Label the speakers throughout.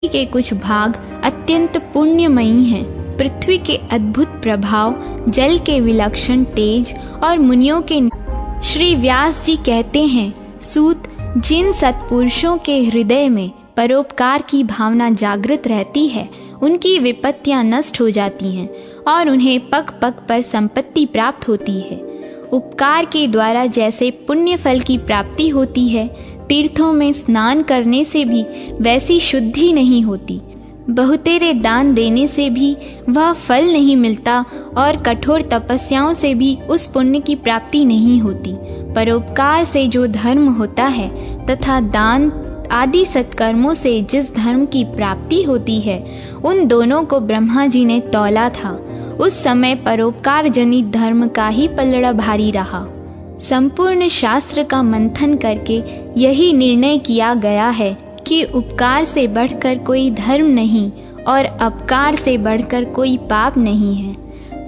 Speaker 1: के कुछ भाग अत्यंत पुण्यमयी हैं। पृथ्वी के अद्भुत प्रभाव, जल के विलक्षण तेज और मुनियों के। श्री व्यास जी कहते हैं, सूत, जिन सत्पुरुषों के हृदय में परोपकार की भावना जागृत रहती है, उनकी विपत्तियां नष्ट हो जाती हैं और उन्हें पग पग पर संपत्ति प्राप्त होती है। उपकार के द्वारा जैसे पुण्य फल की प्राप्ति होती है, तीर्थों में स्नान करने से भी वैसी शुद्धि नहीं होती। बहुतेरे दान देने से भी वह फल नहीं मिलता और कठोर तपस्याओं से भी उस पुण्य की प्राप्ति नहीं होती। परोपकार से जो धर्म होता है तथा दान आदि सत्कर्मों से जिस धर्म की प्राप्ति होती है, उन दोनों को ब्रह्मा जी ने तौला था। उस समय परोपकार जनित धर्म का ही पलड़ा भारी रहा। संपूर्ण शास्त्र का मंथन करके यही निर्णय किया गया है कि उपकार से बढ़कर कोई धर्म नहीं और अपकार से बढ़कर कोई पाप नहीं है।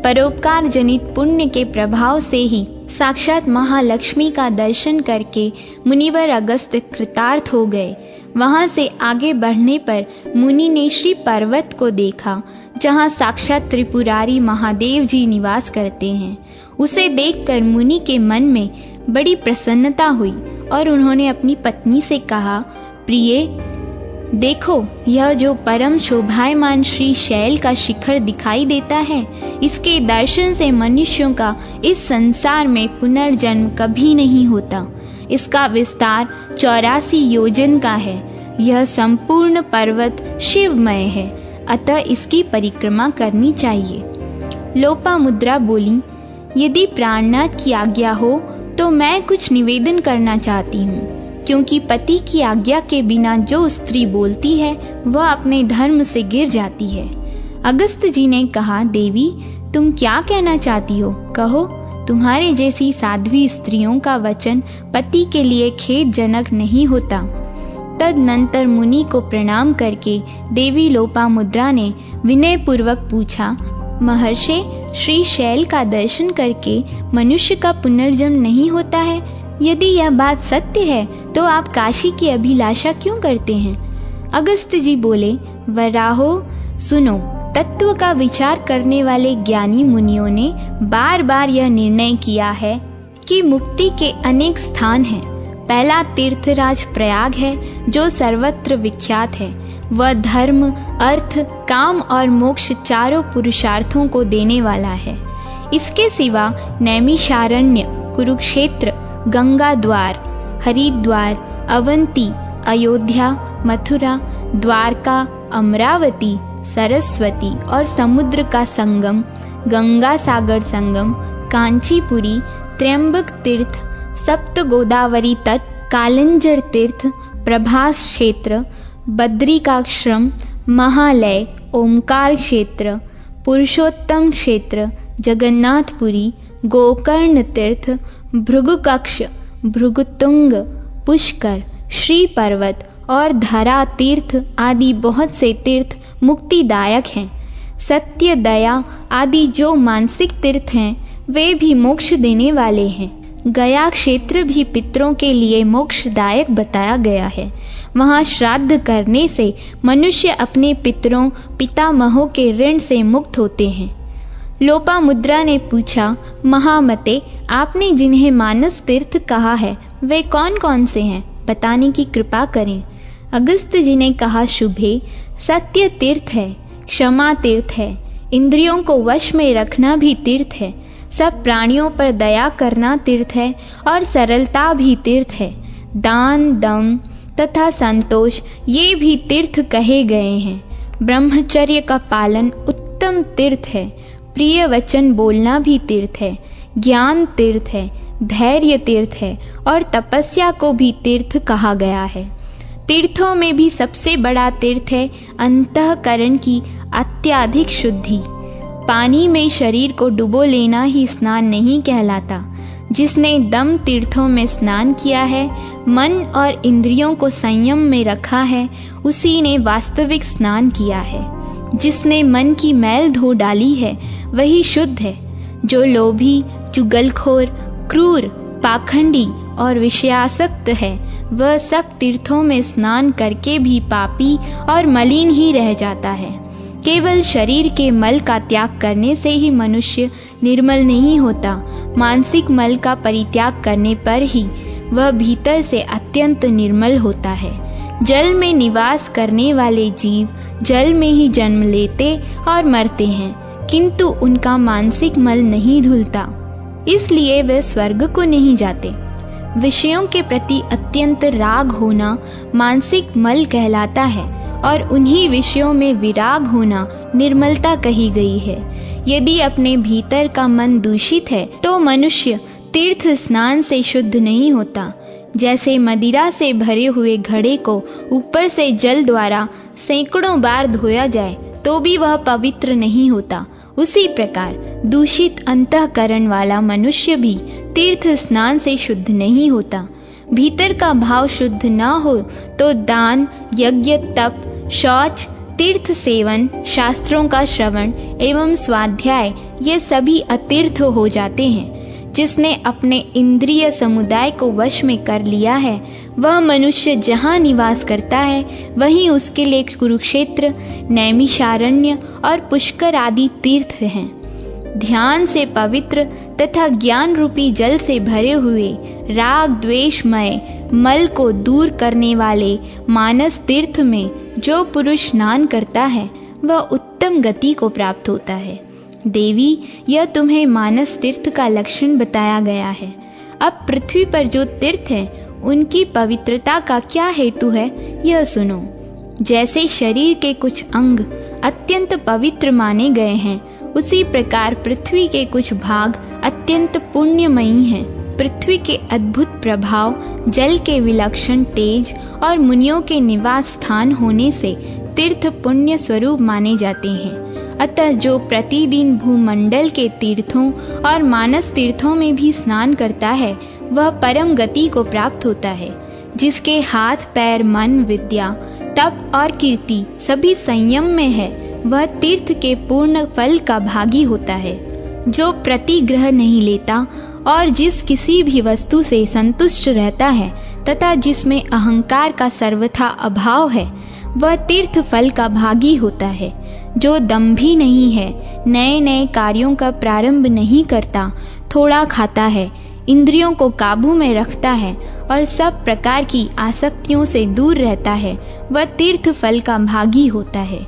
Speaker 1: परोपकार जनित पुण्य के प्रभाव से ही साक्षात महालक्ष्मी का दर्शन करके मुनिवर अगस्त्य कृतार्थ हो गए। वहां से आगे बढ़ने पर मुनि ने श्री पर्वत को देखा, जहां साक्षात त्रिपुरारी महादेव जी निवास करते हैं। उसे देखकर मुनि के मन में बड़ी प्रसन्नता हुई और उन्होंने अपनी पत्नी से कहा, प्रिय, देखो, यह जो परम शोभायमान श्री शैल का शिखर दिखाई देता है, इसके दर्शन से मनुष्यों का इस संसार में पुनर्जन्म कभी नहीं होता। इसका विस्तार 84 योजन का है। यह संपूर्ण पर्वत शिवमय है, अतः इसकी परिक्रमा करनी चाहिए। लोपामुद्रा बोली, यदि प्राणनाथ की आज्ञा हो तो मैं कुछ निवेदन करना चाहती हूँ, क्योंकि पति की आज्ञा के बिना जो स्त्री बोलती है वह अपने धर्म से गिर जाती है। अगस्त्य जी ने कहा, देवी, तुम क्या कहना चाहती हो, कहो। तुम्हारे जैसी साध्वी स्त्रियों का वचन पति के लिए खेदजनक नहीं होता। तदनंतर मुनि को प्रणाम करके देवी लोपामुद्रा ने विनय पूर्वक पूछा, महर्षि, श्री शैल का दर्शन करके मनुष्य का पुनर्जन्म नहीं होता है? यदि यह बात सत्य है तो आप काशी की अभिलाषा क्यों करते हैं? अगस्त्य जी बोले, वराहो, सुनो, तत्व का विचार करने वाले ज्ञानी मुनियों ने बार बार यह निर्णय किया है कि मुक्ति के अनेक स्थान हैं। पहला तीर्थराज प्रयाग है, जो सर्वत्र विख्यात है। वह धर्म, अर्थ, काम और मोक्ष चारों पुरुषार्थों को देने वाला है। इसके सिवा नैमिषारण्य, कुरुक्षेत्र, गंगा द्वार, हरिद्वार, अवंती, अयोध्या, मथुरा, द्वारका, अमरावती, सरस्वती और समुद्र का संगम, गंगा सागर संगम, कांचीपुरी, त्र्यंबक तीर्थ, सप्त गोदावरी तट, कालंजर तीर्थ, प्रभास क्षेत्र, बद्रिकाश्रम, महालय, ओमकार क्षेत्र, पुरुषोत्तम क्षेत्र, जगन्नाथपुरी, गोकर्ण तीर्थ, भृगुकक्ष, भृगुतुंग, पुष्कर, श्री पर्वत और धरा तीर्थ आदि बहुत से तीर्थ मुक्तिदायक हैं। सत्य, दया आदि जो मानसिक तीर्थ हैं, वे भी मोक्ष देने वाले हैं। गया क्षेत्र भी पितरों के लिए मोक्षदायक बताया गया है। वहाँ श्राद्ध करने से मनुष्य अपने पितरों, पितामहों के ऋण से मुक्त होते हैं। लोपामुद्रा ने पूछा, महामते, आपने जिन्हें मानस तीर्थ कहा है, वे कौन कौन से हैं? बताने की कृपा करें। अगस्त्य जी ने कहा, शुभे, सत्य तीर्थ है, क्षमा तीर्थ है, इंद्रियों को वश में रखना भी तीर्थ है, सब प्राणियों पर दया करना तीर्थ है और सरलता भी तीर्थ है। दान, दम तथा संतोष ये भी तीर्थ कहे गए हैं। ब्रह्मचर्य का पालन उत्तम तीर्थ है। प्रिय वचन बोलना भी तीर्थ है। ज्ञान तीर्थ है, धैर्य तीर्थ है और तपस्या को भी तीर्थ कहा गया है। तीर्थों में भी सबसे बड़ा तीर्थ है अंतःकरण की अत्यधिक शुद्धि। पानी में शरीर को डुबो लेना ही स्नान नहीं कहलाता। जिसने दम तीर्थों में स्नान किया है, मन और इंद्रियों को संयम में रखा है, उसी ने वास्तविक स्नान किया है। जिसने मन की मैल धो डाली है, वही शुद्ध है। जो लोभी, चुगलखोर, क्रूर, पाखंडी और विषयासक्त है, वह सब तीर्थों में स्नान करके भी पापी और मलिन ही रह जाता है। केवल शरीर के मल का त्याग करने से ही मनुष्य निर्मल नहीं होता, मानसिक मल का परित्याग करने पर ही वह भीतर से अत्यंत निर्मल होता है। जल में निवास करने वाले जीव जल में ही जन्म लेते और मरते हैं, किंतु उनका मानसिक मल नहीं धुलता, इसलिए वे स्वर्ग को नहीं जाते। विषयों के प्रति अत्यंत राग होना मानसिक मल कहलाता है और उन्हीं विषयों में विराग होना निर्मलता कही गई है। यदि अपने भीतर का मन दूषित है तो मनुष्य तीर्थ स्नान से शुद्ध नहीं होता। जैसे मदिरा से भरे हुए घड़े को ऊपर से जल द्वारा सैकड़ों बार धोया जाए तो भी वह पवित्र नहीं होता, उसी प्रकार दूषित अंतःकरण वाला मनुष्य भी तीर्थ स्नान से शुद्ध नहीं होता। भीतर का भाव शुद्ध न हो तो दान, यज्ञ, तप, शौच, तीर्थ सेवन, शास्त्रों का श्रवण एवं स्वाध्याय ये सभी अतीर्थ हो जाते हैं। जिसने अपने इंद्रिय समुदाय को वश में कर लिया है वह मनुष्य जहाँ निवास करता है वहीं उसके लिए कुरुक्षेत्र, नैमिषारण्य और पुष्कर आदि तीर्थ हैं। ध्यान से पवित्र तथा ज्ञान रूपी जल से भरे हुए राग द्वेषमय मल को दूर करने वाले मानस तीर्थ में जो पुरुष स्नान करता है वह उत्तम गति को प्राप्त होता है। देवी, यह तुम्हें मानस तीर्थ का लक्षण बताया गया है। अब पृथ्वी पर जो तीर्थ हैं उनकी पवित्रता का क्या हेतु है यह सुनो। जैसे शरीर के कुछ अंग अत्यंत पवित्र माने गए हैं, उसी प्रकार पृथ्वी के कुछ भाग अत्यंत पुण्यमयी हैं। पृथ्वी के अद्भुत प्रभाव, जल के विलक्षण तेज और मुनियों के निवास स्थान होने से तीर्थ पुण्य स्वरूप माने जाते हैं। अतः जो प्रतिदिन भूमंडल के तीर्थों और मानस तीर्थों में भी स्नान करता है वह परम गति को प्राप्त होता है। जिसके हाथ पैर मन विद्या तप और कीर्ति सभी संयम में है वह तीर्थ के पूर्ण फल का भागी होता है। जो प्रतिग्रह नहीं लेता और जिस किसी भी वस्तु से संतुष्ट रहता है तथा जिसमें अहंकार का सर्वथा अभाव है वह तीर्थ फल का भागी होता है। जो दंभी नहीं है, नए नए कार्यों का प्रारंभ नहीं करता, थोड़ा खाता है, इंद्रियों को काबू में रखता है और सब प्रकार की आसक्तियों से दूर रहता है वह तीर्थ फल का भागी होता है।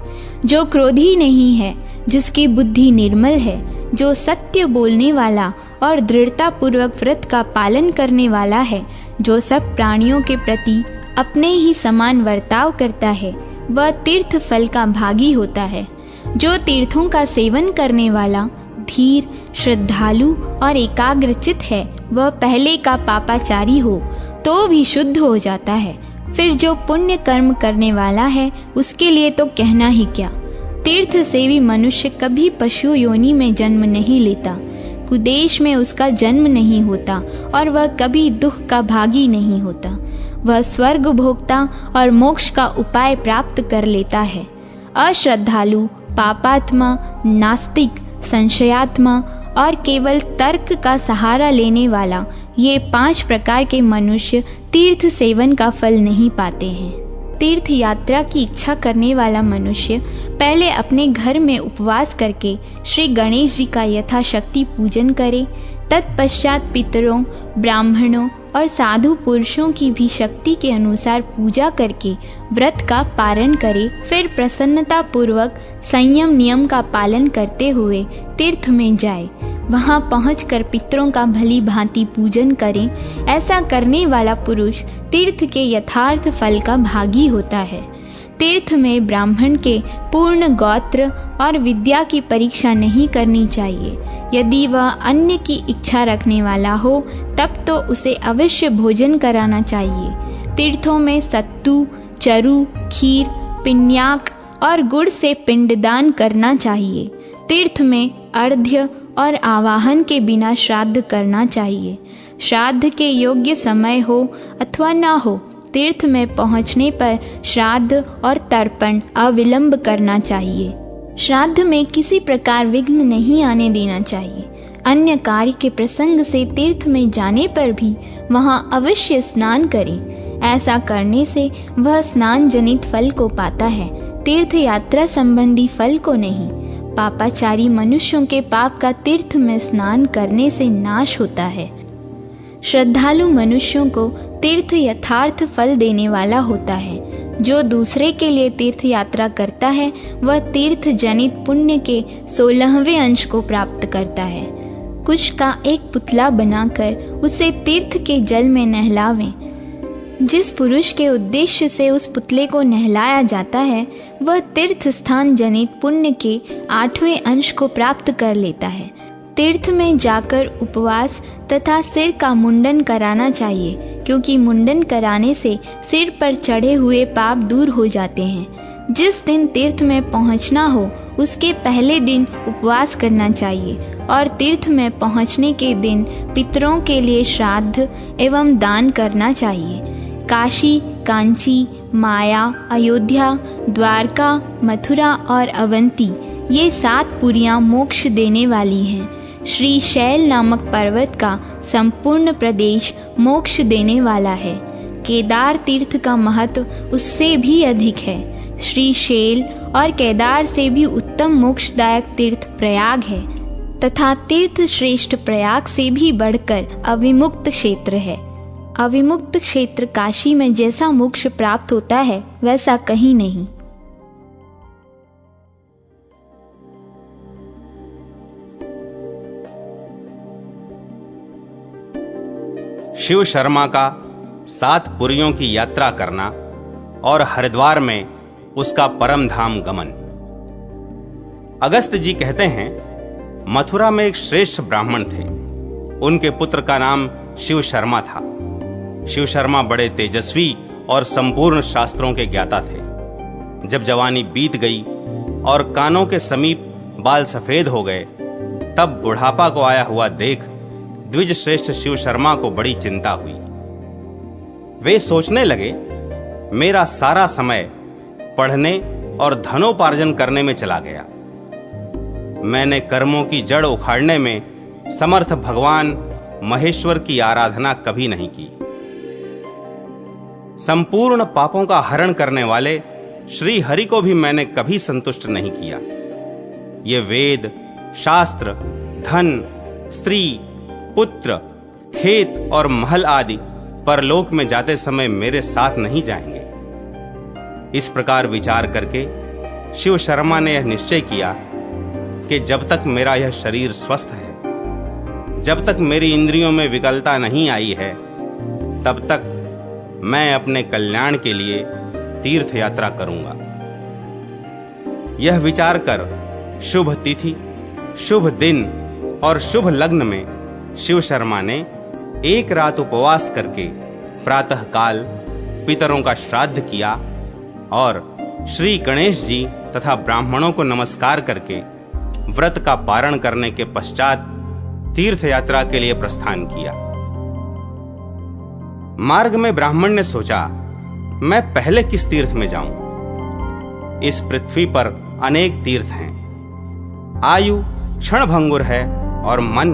Speaker 1: जो क्रोधी नहीं है, जिसकी बुद्धि निर्मल है, जो सत्य बोलने वाला और दृढ़ता पूर्वक व्रत का पालन करने वाला है, जो सब प्राणियों के प्रति अपने ही समान वर्ताव करता है वह तीर्थ फल का भागी होता है। जो तीर्थों का सेवन करने वाला धीर, श्रद्धालु और एकाग्रचित है वह पहले का पापाचारी हो तो भी शुद्ध हो जाता है। फिर जो पुण्य कर्म करने वाला है उसके लिए तो कहना ही क्या। तीर्थ सेवी मनुष्य कभी पशु योनि में जन्म नहीं लेता, कुदेश में उसका जन्म नहीं होता और वह कभी दुख का भागी नहीं होता। वह स्वर्ग भोक्ता और मोक्ष का उपाय प्राप्त कर लेता है। अश्रद्धालु, पापात्मा, नास्तिक, संशयात्मा और केवल तर्क का सहारा लेने वाला ये 5 प्रकार के मनुष्य तीर्थ सेवन का फल नहीं पाते हैं। तीर्थ यात्रा की इच्छा करने वाला मनुष्य पहले अपने घर में उपवास करके श्री गणेश जी का यथाशक्ति पूजन करे, तत्पश्चात पितरों, ब्राह्मणों और साधु पुरुषों की भी शक्ति के अनुसार पूजा करके व्रत का पारण करे। फिर प्रसन्नता पूर्वक संयम नियम का पालन करते हुए तीर्थ में जाए। वहां पहुंचकर पितरों का भली भांति पूजन करें। ऐसा करने वाला पुरुष तीर्थ के यथार्थ फल का भागी होता है। तीर्थ में ब्राह्मण के पूर्ण गोत्र और विद्या की परीक्षा नहीं करनी चाहिए। यदि वह अन्य की इच्छा रखने वाला हो तब तो उसे अवश्य भोजन कराना चाहिए। तीर्थों में सत्तू, चरु, खीर, पिन्याक और गुड़ से पिंडदान करना चाहिए। तीर्थ में अर्घ्य और आवाहन के बिना श्राद्ध करना चाहिए। श्राद्ध के योग्य समय हो अथवा न हो, तीर्थ में पहुंचने पर श्राद्ध और तर्पण अविलंब करना चाहिए। श्राद्ध में किसी प्रकार विघ्न नहीं आने देना चाहिए। अन्य कार्य के प्रसंग से तीर्थ में जाने पर भी वहां अवश्य स्नान करें। ऐसा करने से वह स्नान जनित फल को पाता है, तीर्थ यात्रा संबंधी फल को नहीं। पापाचारी मनुष्यों के पाप का तीर्थ में स्नान करने से नाश होता है। श्रद्धालु मनुष्यों को तीर्थ यथार्थ फल देने वाला होता है। जो दूसरे के लिए तीर्थ यात्रा करता है वह तीर्थ जनित पुण्य के 16वें अंश को प्राप्त करता है। कुश का एक पुतला बनाकर उसे तीर्थ के जल में नहलावें। जिस पुरुष के उद्देश्य से उस पुतले को नहलाया जाता है वह तीर्थ स्थान जनित पुण्य के 8वें अंश को प्राप्त कर लेता है। तीर्थ में जाकर उपवास तथा सिर का मुंडन कराना चाहिए, क्योंकि मुंडन कराने से सिर पर चढ़े हुए पाप दूर हो जाते हैं। जिस दिन तीर्थ में पहुंचना हो उसके पहले दिन उपवास करना चाहिए और तीर्थ में पहुंचने के दिन पितरों के लिए श्राद्ध एवं दान करना चाहिए। काशी, कांची, माया, अयोध्या, द्वारका, मथुरा और अवंती ये 7 पुरियां मोक्ष देने वाली हैं। श्री शैल नामक पर्वत का संपूर्ण प्रदेश मोक्ष देने वाला है। केदार तीर्थ का महत्व उससे भी अधिक है। श्री शैल और केदार से भी उत्तम मोक्षदायक तीर्थ प्रयाग है तथा तीर्थ श्रेष्ठ प्रयाग से भी बढ़कर अविमुक्त क्षेत्र है। अविमुक्त क्षेत्र काशी में जैसा मोक्ष प्राप्त होता है वैसा कहीं नहीं।
Speaker 2: शिव शर्मा का 7 पुरियों की यात्रा करना और हरिद्वार में उसका परम धाम गमन। अगस्त जी कहते हैं, मथुरा में एक श्रेष्ठ ब्राह्मण थे। उनके पुत्र का नाम शिव शर्मा था। शिव शर्मा बड़े तेजस्वी और संपूर्ण शास्त्रों के ज्ञाता थे। जब जवानी बीत गई और कानों के समीप बाल सफेद हो गए, तब बुढ़ापा को आया हुआ देख द्विज श्रेष्ठ शिव शर्मा को बड़ी चिंता हुई। वे सोचने लगे, मेरा सारा समय पढ़ने और धनोपार्जन करने में चला गया। मैंने कर्मों की जड़ उखाड़ने में समर्थ भगवान महेश्वर की आराधना कभी नहीं की। संपूर्ण पापों का हरण करने वाले श्री हरि को भी मैंने कभी संतुष्ट नहीं किया। ये वेद, शास्त्र, धन, स्त्री, पुत्र, खेत और महल आदि परलोक में जाते समय मेरे साथ नहीं जाएंगे। इस प्रकार विचार करके शिव शर्मा ने यह निश्चय किया कि जब तक मेरा यह शरीर स्वस्थ है, जब तक मेरी इंद्रियों में विकलता नहीं आई है, तब तक मैं अपने कल्याण के लिए तीर्थ यात्रा करूंगा। यह विचार कर शुभ तिथि, शुभ दिन और शुभ लग्न में शिव शर्मा ने एक रात उपवास करके प्रातः काल पितरों का श्राद्ध किया और श्री गणेश जी तथा ब्राह्मणों को नमस्कार करके व्रत का पारण करने के पश्चात तीर्थ यात्रा के लिए प्रस्थान किया। मार्ग में ब्राह्मण ने सोचा, मैं पहले किस तीर्थ में जाऊं? इस पृथ्वी पर अनेक तीर्थ हैं। आयु क्षणभंगुर है और मन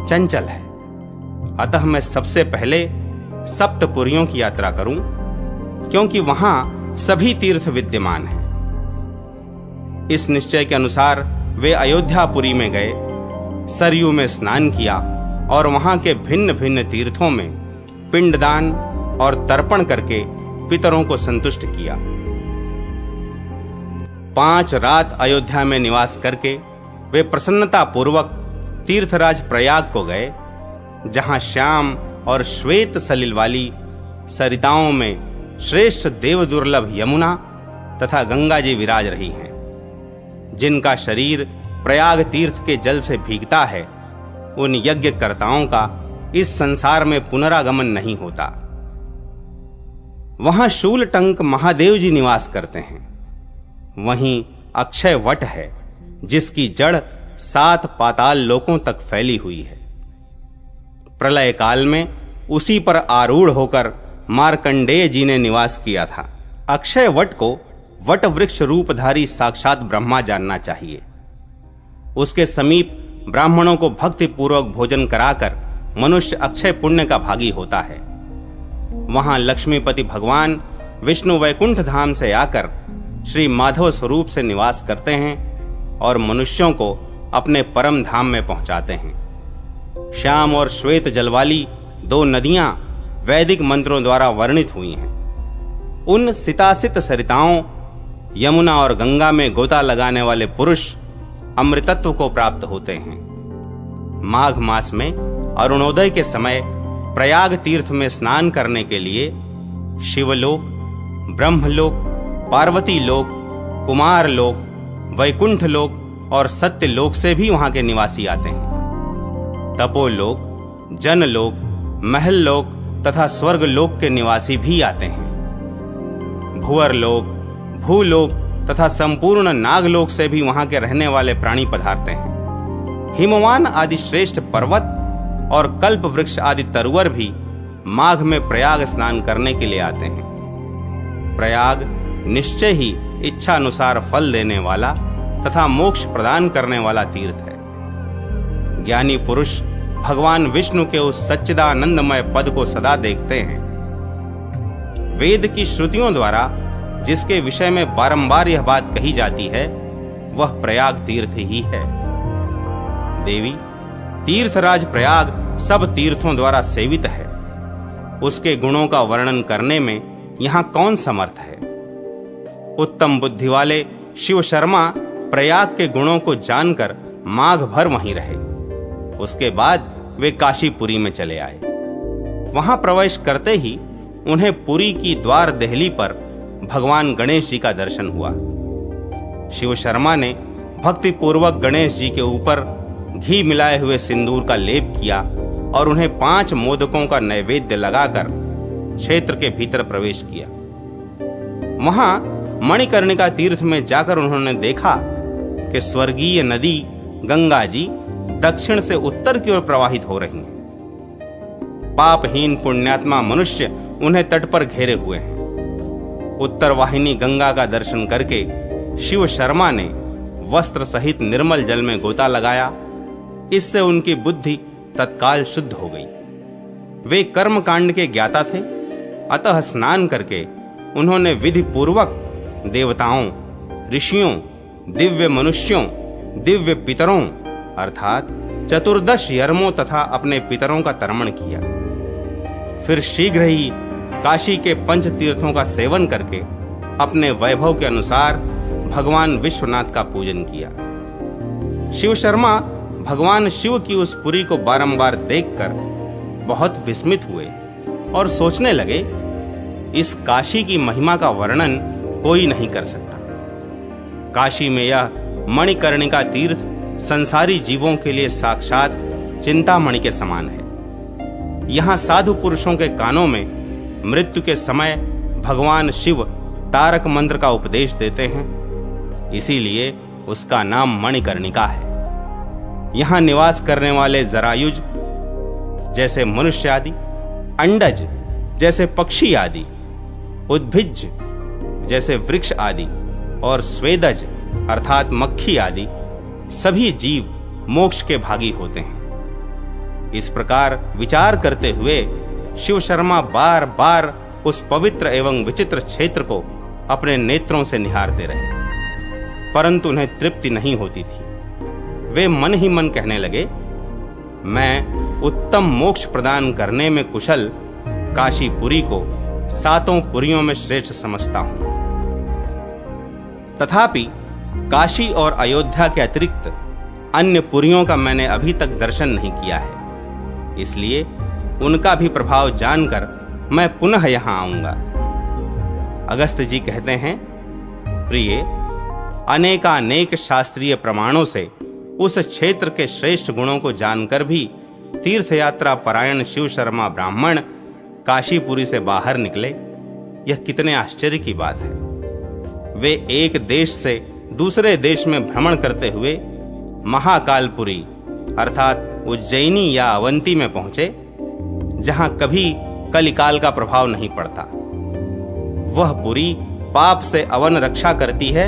Speaker 2: चंचल है, अतः मैं सबसे पहले सप्तपुरियों की यात्रा करूं, क्योंकि वहां सभी तीर्थ विद्यमान हैं। इस निश्चय के अनुसार वे अयोध्यापुरी में गए, सरयू में स्नान किया और वहां के भिन्न भिन्न तीर्थों में पिंडदान और तर्पण करके पितरों को संतुष्ट किया। 5 रात अयोध्या में निवास करके वे प्रसन्नता पूर्वक तीर्थराज प्रयाग को गए, जहां श्याम और श्वेत सलिल वाली सरिताओं में श्रेष्ठ देव दुर्लभ यमुना तथा गंगा जी विराज रही हैं। जिनका शरीर प्रयाग तीर्थ के जल से भीगता है, उन यज्ञकर्ताओं का इस संसार में पुनरागमन नहीं होता। वहां शूलटंक महादेव जी निवास करते हैं। वहीं अक्षय वट है, जिसकी जड़ 7 पाताल लोकों तक फैली हुई है। प्रलय काल में उसी पर आरूढ़ होकर मार्कंडेय जी ने निवास किया था। अक्षय वट को वट वृक्ष रूपधारी साक्षात ब्रह्मा जानना चाहिए। उसके समीप ब्राह्मणों को भक्ति पूर्वक भोजन कराकर मनुष्य अक्षय पुण्य का भागी होता है। वहां लक्ष्मीपति भगवान विष्णु वैकुंठ धाम से आकर श्री माधव स्वरूप से निवास करते हैं और मनुष्यों को अपने परम धाम में पहुंचाते हैं। श्याम और श्वेत जल वाली 2 नदियां वैदिक मंत्रों द्वारा वर्णित हुई हैं। उन सितासित सरिताओं यमुना और गंगा में गोता लगाने वाले पुरुष अमृतत्व को प्राप्त होते हैं। माघ मास में अरुणोदय के समय प्रयाग तीर्थ में स्नान करने के लिए शिवलोक, ब्रह्मलोक, पार्वती लोक, कुमार लोक, वैकुंठ लोक और सत्य लोक से भी वहां के निवासी आते हैं। तपोलोक, जनलोक, महल लोक तथा स्वर्ग लोक के निवासी भी आते हैं। भुवर लोक, भूलोक तथा संपूर्ण नागलोक से भी वहां के रहने वाले प्राणी पधारते हैं। हिमवान आदि श्रेष्ठ पर्वत और कल्प वृक्ष आदि तरुवर भी माघ में प्रयाग स्नान करने के लिए आते हैं। प्रयाग निश्चय ही इच्छा अनुसार फल देने वाला तथा मोक्ष प्रदान करने वाला तीर्थ है। ज्ञानी पुरुष भगवान विष्णु के उस सच्चिदानंदमय पद को सदा देखते हैं। वेद की श्रुतियों द्वारा जिसके विषय में बारंबार यह बात कही जाती है वह प्रयाग तीर्थ ही है। देवी, तीर्थराज प्रयाग सब तीर्थों द्वारा सेवित है। उसके गुणों का वर्णन करने में यहाँ कौन समर्थ है। उत्तम बुद्धि वाले शिव शर्मा प्रयाग के गुणों को जानकर माघ भर वहीं रहे। उसके बाद वे काशीपुरी में चले आए। वहां प्रवेश करते ही उन्हें पुरी की द्वार देहली पर भगवान गणेश जी का दर्शन हुआ। शिव शर्मा ने भक्ति पूर्वक गणेश जी के ऊपर घी मिलाए हुए सिंदूर का लेप किया और उन्हें 5 मोदकों का नैवेद्य लगाकर क्षेत्र के भीतर प्रवेश किया। वहां मणिकर्णिका तीर्थ में जाकर उन्होंने देखा कि स्वर्गीय नदी गंगा जी दक्षिण से उत्तर की ओर प्रवाहित हो रही हैं। पापहीन पुण्यात्मा मनुष्य उन्हें तट पर घेरे हुए हैं। उत्तर वाहिनी गंगा का दर्शन करके शिव शर्मा ने वस्त्र सहित निर्मल जल में गोता लगाया। इससे उनकी बुद्धि तत्काल शुद्ध हो गई। वे कर्म कांड के ज्ञाता थे, अतः स्नान करके उन्होंने विधि पूर्वक देवताओं, ऋषियों, दिव्य मनुष्यों, दिव्य पितरों अर्थात 14 यर्मों तथा अपने पितरों का तर्पण किया। फिर शीघ्र ही काशी के पंच तीर्थों का सेवन करके अपने वैभव के अनुसार भगवान विश्वनाथ का पूजन किया। शिव शर्मा भगवान शिव की उस पुरी को बारंबार देखकर बहुत विस्मित हुए और सोचने लगे, इस काशी की महिमा का वर्णन कोई नहीं कर सकता। काशी में यह मणिकर्णिका तीर्थ संसारी जीवों के लिए साक्षात चिंतामणि के समान है। यहाँ साधु पुरुषों के कानों में मृत्यु के समय भगवान शिव तारक मंत्र का उपदेश देते हैं, इसीलिए उसका नाम मणिकर्णिका है। यहाँ निवास करने वाले जरायुज जैसे मनुष्य आदि, अंडज जैसे पक्षी आदि, उद्भिज जैसे वृक्ष आदि और स्वेदज अर्थात मक्खी आदि सभी जीव मोक्ष के भागी होते हैं। इस प्रकार विचार करते हुए शिव शर्मा बार बार उस पवित्र एवं विचित्र क्षेत्र को अपने नेत्रों से निहारते रहे, परंतु उन्हें तृप्ति नहीं होती थी। वे मन ही मन कहने लगे, मैं उत्तम मोक्ष प्रदान करने में कुशल काशीपुरी को 7 पुरियों में श्रेष्ठ समझता हूं। तथापि काशी और अयोध्या के अतिरिक्त अन्य पुरियों का मैंने अभी तक दर्शन नहीं किया है, इसलिए उनका भी प्रभाव जानकर मैं पुनः यहां आऊंगा। अगस्त जी कहते हैं, प्रिय, अनेकानेक शास्त्रीय प्रमाणों से उस क्षेत्र के श्रेष्ठ गुणों को जानकर भी तीर्थयात्रा परायण शिव शर्मा ब्राह्मण काशीपुरी से बाहर निकले, यह कितने आश्चर्य की बात है। वे एक देश से दूसरे देश में भ्रमण करते हुए महाकालपुरी अर्थात उज्जैनी या अवंती में पहुंचे, जहां कभी कलिकाल का प्रभाव नहीं पड़ता। वह पुरी पाप से अवन रक्षा करती है,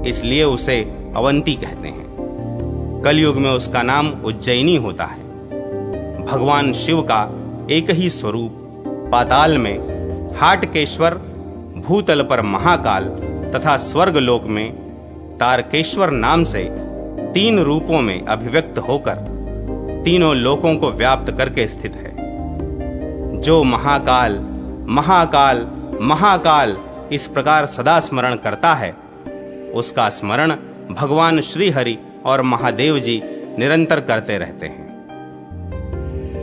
Speaker 2: इसलिए उसे अवंती कहते हैं। कलयुग में उसका नाम उज्जैनी होता है। भगवान शिव का एक ही स्वरूप पाताल में हाटकेश्वर, भूतल पर महाकाल तथा स्वर्गलोक में तारकेश्वर नाम से 3 रूपों में अभिव्यक्त होकर तीनों लोकों को व्याप्त करके स्थित है। जो महाकाल महाकाल महाकाल इस प्रकार सदा स्मरण करता है, उसका स्मरण भगवान श्री हरि और महादेव जी निरंतर करते रहते हैं।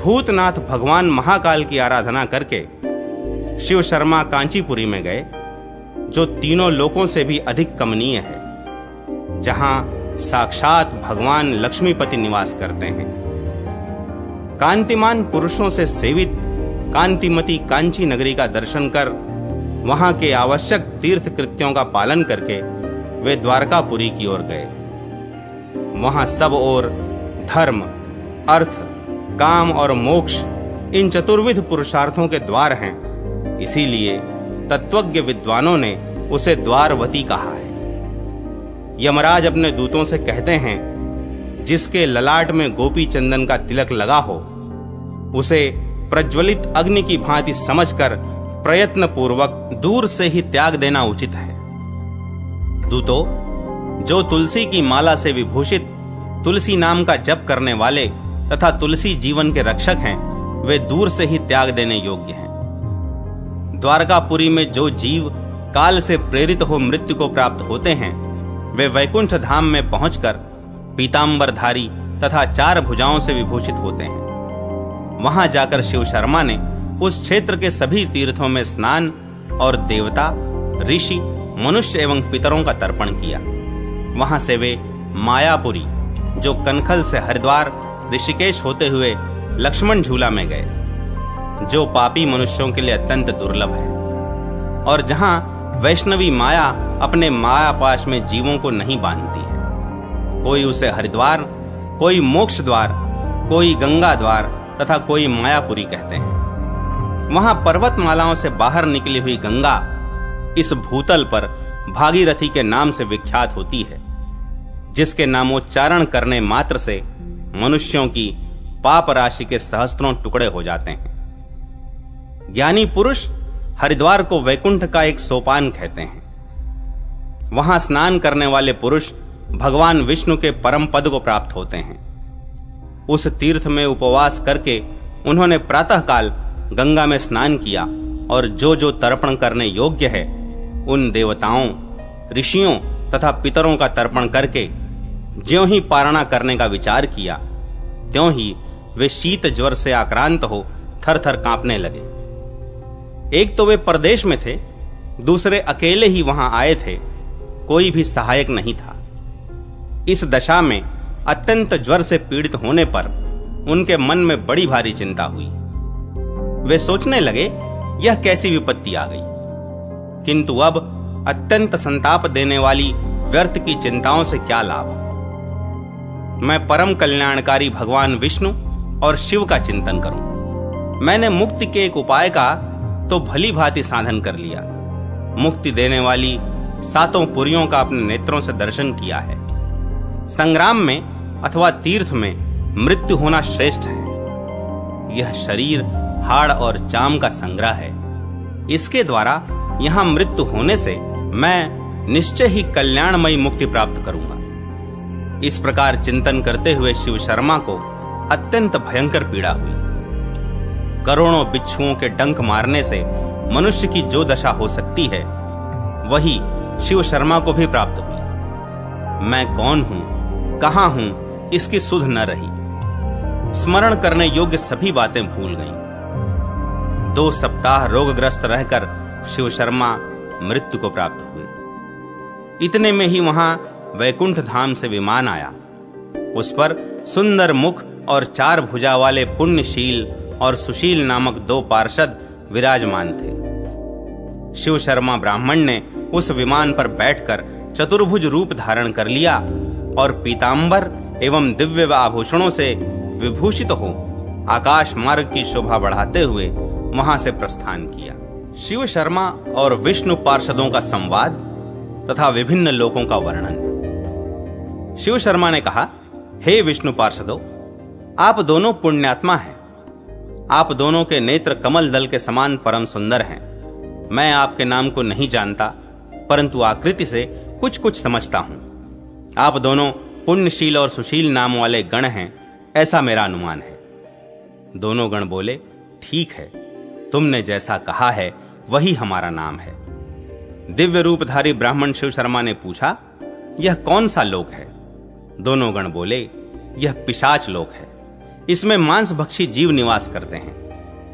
Speaker 2: भूतनाथ भगवान महाकाल की आराधना करके शिव शर्मा कांचीपुरी में गए, जो तीनों लोकों से भी अधिक कमनीय है, जहां साक्षात भगवान लक्ष्मीपति निवास करते हैं। कांतिमान पुरुषों से सेवित कांतिमती कांची नगरी का दर्शन कर वहां के आवश्यक तीर्थ कृत्यों का पालन करके वे द्वारकापुरी की ओर गए। वहां सब ओर धर्म, अर्थ, काम और मोक्ष इन चतुर्विध पुरुषार्थों के द्वार हैं। इसीलिए तत्वज्ञ विद्वानों ने उसे द्वारवती कहा है। यमराज अपने दूतों से कहते हैं, जिसके ललाट में गोपी चंदन का तिलक लगा हो, उसे प्रज्वलित अग्नि की भांति समझकर प्रयत्न पूर्वक दूर से ही त्याग देना उचित है। दूतों, जो तुलसी की माला से विभूषित तुलसी नाम का जप करने वाले तथा तुलसी जीवन के रक्षक हैं, वे दूर से ही त्याग देने योग्य हैं। द्वारकापुरी में जो जीव काल से प्रेरित हो मृत्यु को प्राप्त होते हैं, वे वैकुंठ धाम में पहुंचकर पीतांबरधारी तथा 4 भुजाओं से विभूषित होते हैं। वहां जाकर शिव शर्मा ने उस क्षेत्र के सभी तीर्थों में स्नान और देवता, ऋषि, मनुष्य एवं पितरों का तर्पण किया। वहां से वे मायापुरी, जो कनखल से हरिद्वार, ऋषिकेश होते हुए लक्ष्मण झूला में गए, जो पापी मनुष्यों के लिए अत्यंत दुर्लभ है और जहां वैष्णवी माया अपने माया पाश में जीवों को नहीं बांधती है। कोई उसे हरिद्वार, कोई मोक्ष द्वार, कोई गंगा द्वार तथा कोई मायापुरी कहते हैं। वहां पर्वतमालाओं से बाहर निकली हुई गंगा इस भूतल पर भागीरथी के नाम से विख्यात होती है, जिसके नामोच्चारण करने मात्र से मनुष्यों की पाप राशि के सहस्त्रों टुकड़े हो जाते हैं। ज्ञानी पुरुष हरिद्वार को वैकुंठ का एक सोपान कहते हैं। वहां स्नान करने वाले पुरुष भगवान विष्णु के परम पद को प्राप्त होते हैं। उस तीर्थ में उपवास करके उन्होंने प्रातःकाल गंगा में स्नान किया और जो जो तर्पण करने योग्य है उन देवताओं, ऋषियों तथा पितरों का तर्पण करके ज्यों ही पारणा करने का विचार किया, त्यों ही वे शीत ज्वर से आक्रांत हो थर-थर कांपने लगे। एक तो वे परदेश में थे, दूसरे अकेले ही वहां आए थे, कोई भी सहायक नहीं था। इस दशा में अत्यंत ज्वर से पीड़ित होने पर उनके मन में बड़ी भारी चिंता हुई। वे सोचने लगे, यह कैसी विपत्ति आ गई। किंतु अब अत्यंत संताप देने वाली व्यर्थ की चिंताओं से क्या लाभ। मैं परम कल्याणकारी भगवान विष्णु और शिव का चिंतन करूं। मैंने मुक्ति के एक उपाय का तो भली भांति साधन कर लिया। मुक्ति देने वाली 7 पुरियों का अपने नेत्रों से दर्शन किया है। संग्राम में अथवा तीर्थ में मृत्यु होना श्रेष्ठ है। यह शरीर हाड़ और चाम का संग्रह है। इसके द्वारा यहां मृत्यु होने से मैं निश्चय ही कल्याणमयी मुक्ति प्राप्त करूंगा। इस प्रकार चिंतन करते हुए शिव शर्मा को अत्यंत भयंकर पीड़ा हुई। करोड़ों बिच्छुओं के डंक मारने से मनुष्य की जो दशा हो सकती है, वही शिव शर्मा को भी प्राप्त हुई। मैं कौन हूं, कहां हूं, इसकी सुध न रही। स्मरण करने योग्य सभी बातें भूल गईं। 2 सप्ताह रोगग्रस्त रहकर शिव शर्मा मृत्यु को प्राप्त हुए। इतने में ही वहां वैकुंठ धाम से विमान आया। उस पर सुंदर मुख और 4 भुजा वाले पुण्यशील और सुशील नामक 2 पार्षद विराजमान थे। शिव शर्मा ब्राह्मण ने उस विमान पर बैठकर चतुर्भुज रूप धारण कर लिया और पीतांबर एवं दिव्य आभूषणों से विभूषित हो आकाश मार्ग की शोभा बढ़ाते हुए वहां से प्रस्थान किया। शिव शर्मा और विष्णु पार्षदों का संवाद तथा विभिन्न लोकों का वर्णन। शिव शर्मा ने कहा, हे विष्णु पार्षदों, आप दोनों पुण्यात्मा हैं। आप दोनों के नेत्र कमल दल के समान परम सुंदर हैं। मैं आपके नाम को नहीं जानता, परंतु आकृति से कुछ कुछ समझता हूं। आप दोनों पुण्यशील और सुशील नाम वाले गण हैं, ऐसा मेरा अनुमान है। दोनों गण बोले, ठीक है, तुमने जैसा कहा है वही हमारा नाम है। दिव्य रूपधारी ब्राह्मण शिव शर्मा ने पूछा, यह कौन सा लोक है? दोनों गण बोले, यह पिशाच लोक है। इसमें मांसभक्षी जीव निवास करते हैं,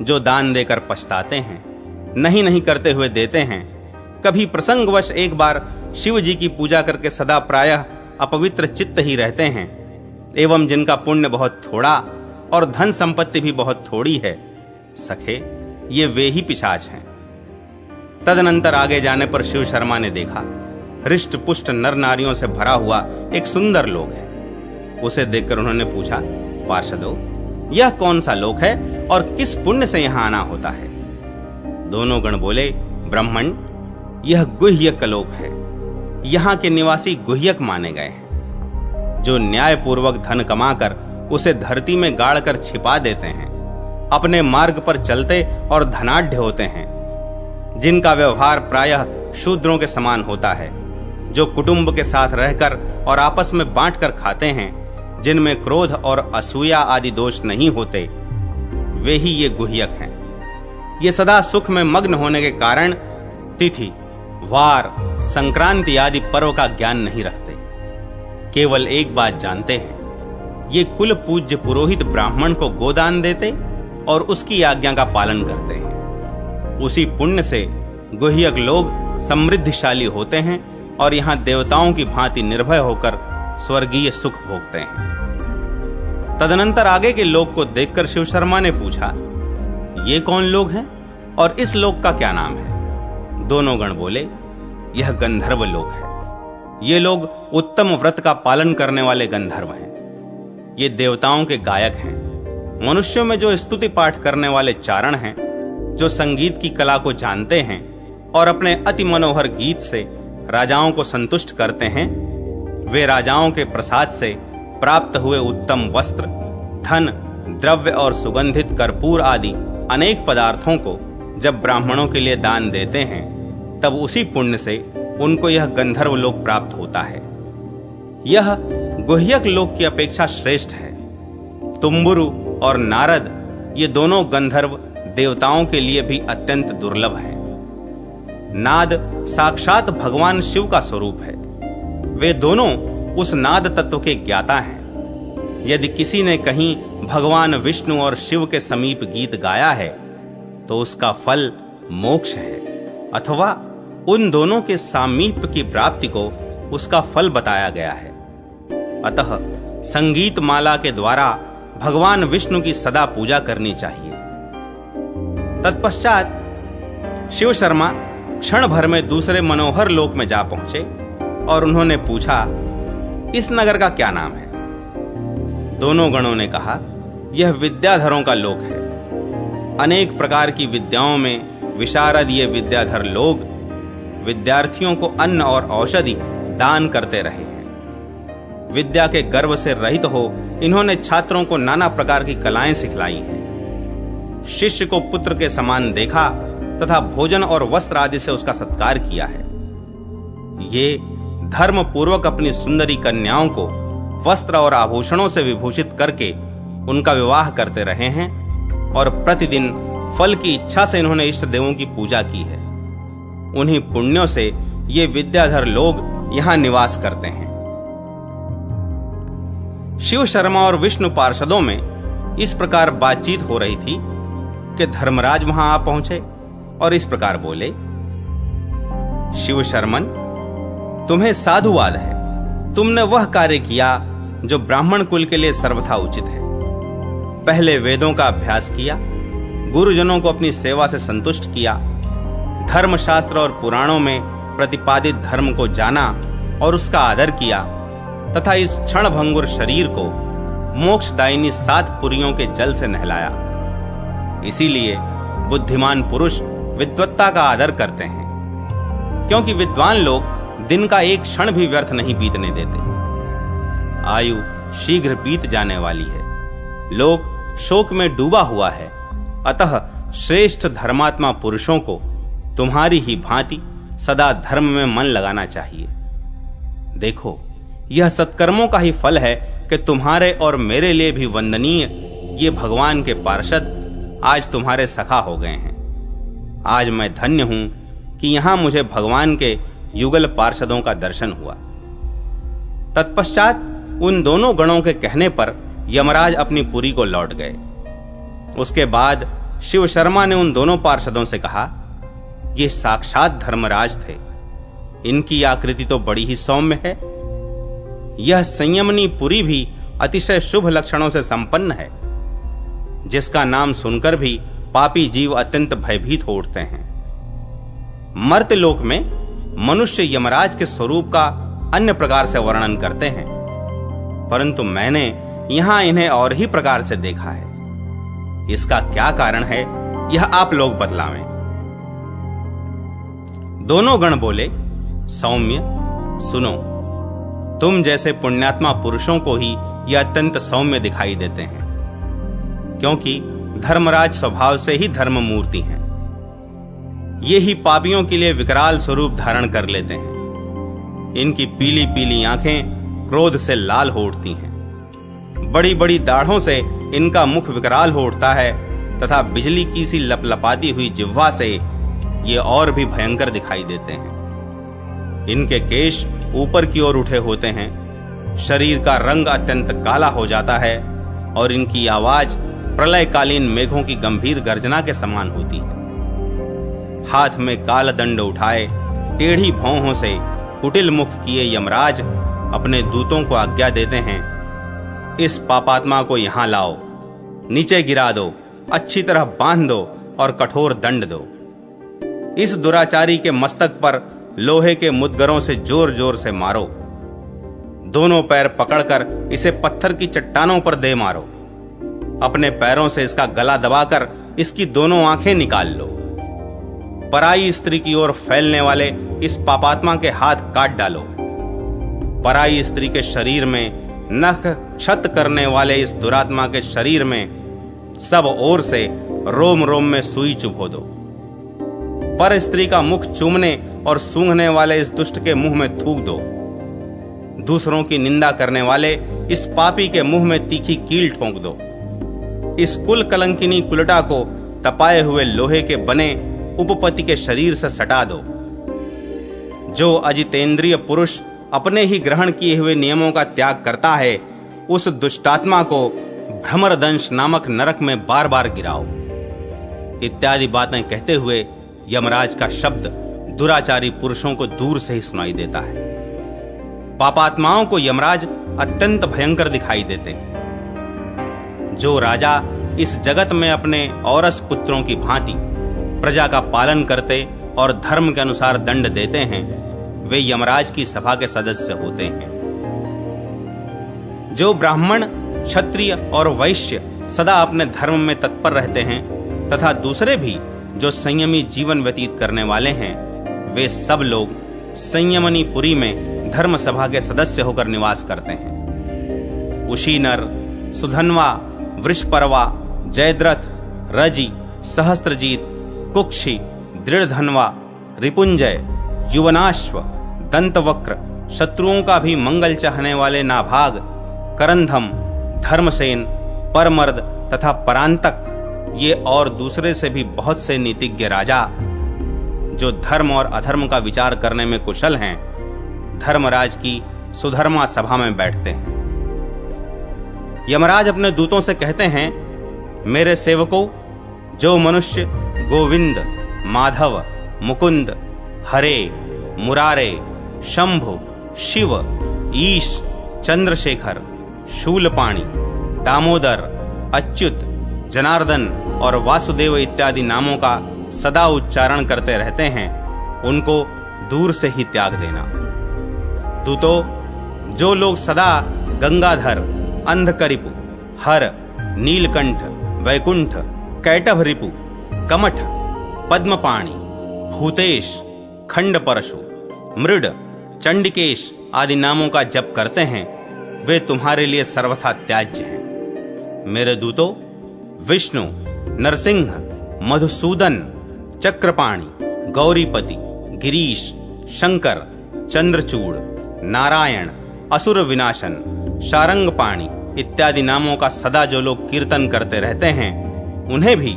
Speaker 2: जो दान देकर पछताते हैं, नहीं करते हुए देते हैं, कभी प्रसंगवश एक बार शिव जी की पूजा करके सदा प्रायः अपवित्र चित्त ही रहते हैं, एवं जिनका पुण्य बहुत थोड़ा और धन संपत्ति भी बहुत थोड़ी है। सखे, ये वे ही पिशाच हैं। तदनंतर आगे जाने पर शिव शर्मा ने देखा, हृष्ट पुष्ट नर नारियों से भरा हुआ एक सुंदर लोक है। उसे देखकर उन्होंने पूछा, पार्षदों, यह कौन सा लोक है और किस पुण्य से यहां आना होता है? दोनों गण बोले, ब्राह्मण, यह गुह्यक लोक है। यहां के निवासी गुह्यक माने गए हैं, जो न्यायपूर्वक धन कमाकर उसे धरती में गाड़कर छिपा देते हैं, अपने मार्ग पर चलते और धनाढ्य होते हैं, जिनका व्यवहार प्रायः शूद्रों के समान होता है, जो कुटुंब के साथ रहकर और आपस में बांटकर खाते हैं, जिनमें क्रोध और असूया आदि दोष नहीं होते, वे ही ये गुह्यक हैं। ये सदा सुख में मग्न होने के कारण तिथि, वार, संक्रांति आदि पर्व का ज्ञान नहीं रखते। केवल एक बात जानते हैं, ये कुल पूज्य पुरोहित ब्राह्मण को गोदान देते और उसकी आज्ञा का पालन करते हैं। उसी पुण्य से गुह्यक लोग समृद्धिशाली होते हैं और यहां देवताओं की भांति निर्भय होकर स्वर्गीय सुख भोगते हैं। तदनंतर आगे के लोक को देखकर शिव शर्मा ने पूछा, ये कौन लोग हैं और इस लोक का क्या नाम है? दोनों गण बोले, यह गंधर्व लोक है। ये लोग उत्तम व्रत का पालन करने वाले गंधर्व हैं। ये देवताओं के गायक हैं, मनुष्यों में जो स्तुति पाठ करने वाले चारण हैं, जो संगीत की कला को जानते हैं और अपने अति मनोहर गीत से राजाओं को संतुष्ट करते हैं। वे राजाओं के प्रसाद से प्राप्त हुए उत्तम वस्त्र, धन, द्रव्य और सुगंधित कर्पूर आदि अनेक पदार्थों को जब ब्राह्मणों के लिए दान देते हैं, तब उसी पुण्य से उनको यह गंधर्व लोक प्राप्त होता है। यह गुह्यक लोक की अपेक्षा श्रेष्ठ है। तुम्बुरु और नारद, ये दोनों गंधर्व देवताओं के लिए भी अत्यंत दुर्लभ हैं। नाद साक्षात भगवान शिव का स्वरूप है। वे दोनों उस नाद तत्व के ज्ञाता हैं। यदि किसी ने कहीं भगवान विष्णु और शिव के समीप गीत गाया है, तो उसका फल मोक्ष है, अथवा उन दोनों के सामीप्य की प्राप्ति को उसका फल बताया गया है। अतः संगीत माला के द्वारा भगवान विष्णु की सदा पूजा करनी चाहिए। तत्पश्चात शिव शर्मा क्षण भर में दूसरे मनोहर लोक में जा पहुंचे और उन्होंने पूछा, इस नगर का क्या नाम है? दोनों गणों ने कहा, यह विद्याधरों का लोक है। अनेक प्रकार की विद्याओं में विशारद ये विद्याधर लोग विद्यार्थियों को अन्न और औषधि दान करते रहे हैं। विद्या के गर्व से रहित हो इन्होंने छात्रों को नाना प्रकार की कलाएं सिखलाई हैं। शिष्य को पुत्र के समान देखा तथा भोजन और वस्त्र आदि से उसका सत्कार किया है। ये धर्म पूर्वक अपनी सुंदरी कन्याओं को वस्त्र और आभूषणों से विभूषित करके उनका विवाह करते रहे हैं और प्रतिदिन फल की इच्छा से इन्होंने इष्ट देवों की पूजा की है। उन्हीं पुण्यों से ये विद्याधर लोग यहां निवास करते हैं। शिव शर्मा और विष्णु पार्षदों में इस प्रकार बातचीत हो रही थी कि धर्मराज वहां आ पहुंचे और इस प्रकार बोले, शिव शर्मन, तुम्हें साधुवाद है। तुमने वह कार्य किया जो ब्राह्मण कुल के लिए सर्वथा उचित है। पहले वेदों का अभ्यास किया, गुरुजनों को अपनी सेवा से संतुष्ट किया, धर्मशास्त्र और पुराणों में प्रतिपादित धर्म को जाना और उसका आदर किया तथा इस क्षण भंगुर शरीर को मोक्षदायिनी 7 पुरियों के जल से नहलाया। इसीलिए बुद्धिमान पुरुष विद्वत्ता का आदर करते हैं, क्योंकि विद्वान लोग दिन का एक क्षण भी व्यर्थ नहीं बीतने देते। आयु शीघ्र बीत जाने वाली है, लोक शोक में डूबा हुआ है। अतः श्रेष्ठ धर्मात्मा पुरुषों को तुम्हारी ही भांति सदा धर्म में मन लगाना चाहिए। देखो, यह सत्कर्मों का ही फल है कि तुम्हारे और मेरे लिए भी वंदनीय ये भगवान के पार्षद आज तुम्हारे सखा हो गए हैं। आज मैं धन्य हूं कि यहां मुझे भगवान के युगल पार्षदों का दर्शन हुआ। तत्पश्चात उन दोनों गणों के कहने पर यमराज अपनी पुरी को लौट गए। उसके बाद शिव शर्मा ने उन दोनों पार्षदों से कहा, ये साक्षात धर्मराज थे, इनकी आकृति तो बड़ी ही सौम्य है। यह संयमनी पुरी भी अतिशय शुभ लक्षणों से संपन्न है, जिसका नाम सुनकर भी पापी जीव अत्यंत भयभीत हो उठते हैं। मर्त्यलोक में मनुष्य यमराज के स्वरूप का अन्य प्रकार से वर्णन करते हैं, परंतु मैंने यहां इन्हें और ही प्रकार से देखा है। इसका क्या कारण है, यह आप लोग बतलावें। दोनों गण बोले, सौम्य, सुनो, तुम जैसे पुण्यात्मा पुरुषों को ही यह अत्यंत सौम्य दिखाई देते हैं, क्योंकि धर्मराज स्वभाव से ही धर्म मूर्ति हैं। ये ही पापियों के लिए विकराल स्वरूप धारण कर लेते हैं। इनकी पीली पीली आंखें क्रोध से लाल हो उठती हैं। बड़ी बड़ी दाढ़ों से इनका मुख विकराल हो उठता है तथा बिजली की सी लपलपाती हुई जिह्वा से ये और भी भयंकर दिखाई देते हैं। इनके केश ऊपर की ओर उठे होते हैं, शरीर का रंग अत्यंत काला हो जाता है और इनकी आवाज प्रलयकालीन मेघों की गंभीर गर्जना के समान होती है। हाथ में काल दंड उठाए टेढ़ी भौहों से कुटिल मुख किए यमराज अपने दूतों को आज्ञा देते हैं, इस पापात्मा को यहां लाओ, नीचे गिरा दो, अच्छी तरह बांध दो और कठोर दंड दो। इस दुराचारी के मस्तक पर लोहे के मुद्गरों से जोर जोर से मारो। दोनों पैर पकड़कर इसे पत्थर की चट्टानों पर दे मारो। अपने पैरों से इसका गला दबाकर इसकी दोनों आंखें निकाल लो। पराई स्त्री की ओर फैलने वाले इस पापात्मा के हाथ काट डालो। पराई स्त्री के शरीर में नख क्षत करने वाले इस दुरात्मा के शरीर में सब ओर से रोम रोम में सुई चुभो दो। पर स्त्री का मुख चूमने और सूंघने वाले इस दुष्ट के मुंह में थूक दो। दूसरों की निंदा करने वाले इस पापी के मुंह में तीखी कील ठोंक दो। इस कुल कलंकिनी कुलटा को तपाए हुए लोहे के बने उपपति के शरीर से सटा दो। जो अजितेंद्रिय पुरुष अपने ही ग्रहण किए हुए नियमों का त्याग करता है, उस दुष्टात्मा को भ्रमरदंश नामक नरक में बार बार गिराओ। इत्यादि बातें कहते हुए यमराज का शब्द दुराचारी पुरुषों को दूर से ही सुनाई देता है। पापात्माओं को यमराज अत्यंत भयंकर दिखाई देते हैं। जो राजा इस जगत में अपने औरस पुत्रों की भांति प्रजा का पालन करते और धर्म के अनुसार दंड देते हैं, वे यमराज की सभा के सदस्य होते हैं। जो ब्राह्मण, क्षत्रिय और वैश्य सदा अपने धर्म में तत्पर रहते हैं तथा दूसरे भी जो संयमी जीवन व्यतीत करने वाले हैं, वे सब लोग संयमनी पुरी में धर्म सभा के सदस्य होकर निवास करते हैं। उशीनर, सुधन्वा, वृषपर्वा, जयद्रथ, रजि, सहस्त्रजीत, कुक्षी, दृढ़धन्वा, रिपुंजय, युवनाश्व, दंतवक्र, शत्रुओं का भी मंगल चाहने वाले नाभाग, करंधम, धर्मसेन, परमर्द तथा परांतक, ये और दूसरे से भी बहुत से नीतिज्ञ राजा जो धर्म और अधर्म का विचार करने में कुशल हैं, धर्मराज की सुधर्मा सभा में बैठते हैं। यमराज अपने दूतों से कहते हैं, मेरे सेवकों, जो मनुष्य गोविंद, माधव, मुकुंद, हरे, मुरारे, शंभु, शिव, ईश, चंद्रशेखर, शूलपाणी, दामोदर, अच्युत, जनार्दन और वासुदेव इत्यादि नामों का सदा उच्चारण करते रहते हैं, उनको दूर से ही त्याग देना। दूतों, जो लोग सदा गंगाधर, अंधकरिपु, हर, नीलकंठ, वैकुंठ, कैटभरिपु, कमठ, पद्मपाणि, भूतेश, खंड परशु, मृड, चंडिकेश आदि नामों का जप करते हैं, वे तुम्हारे लिए सर्वथा त्याज्य हैं। मेरे दूतों, विष्णु, नरसिंह, मधुसूदन, चक्रपाणि, गौरीपति, गिरीश, शंकर, चंद्रचूड़, नारायण, असुर विनाशन, शारंगपाणि इत्यादि नामों का सदा जो लोग कीर्तन करते रहते हैं, उन्हें भी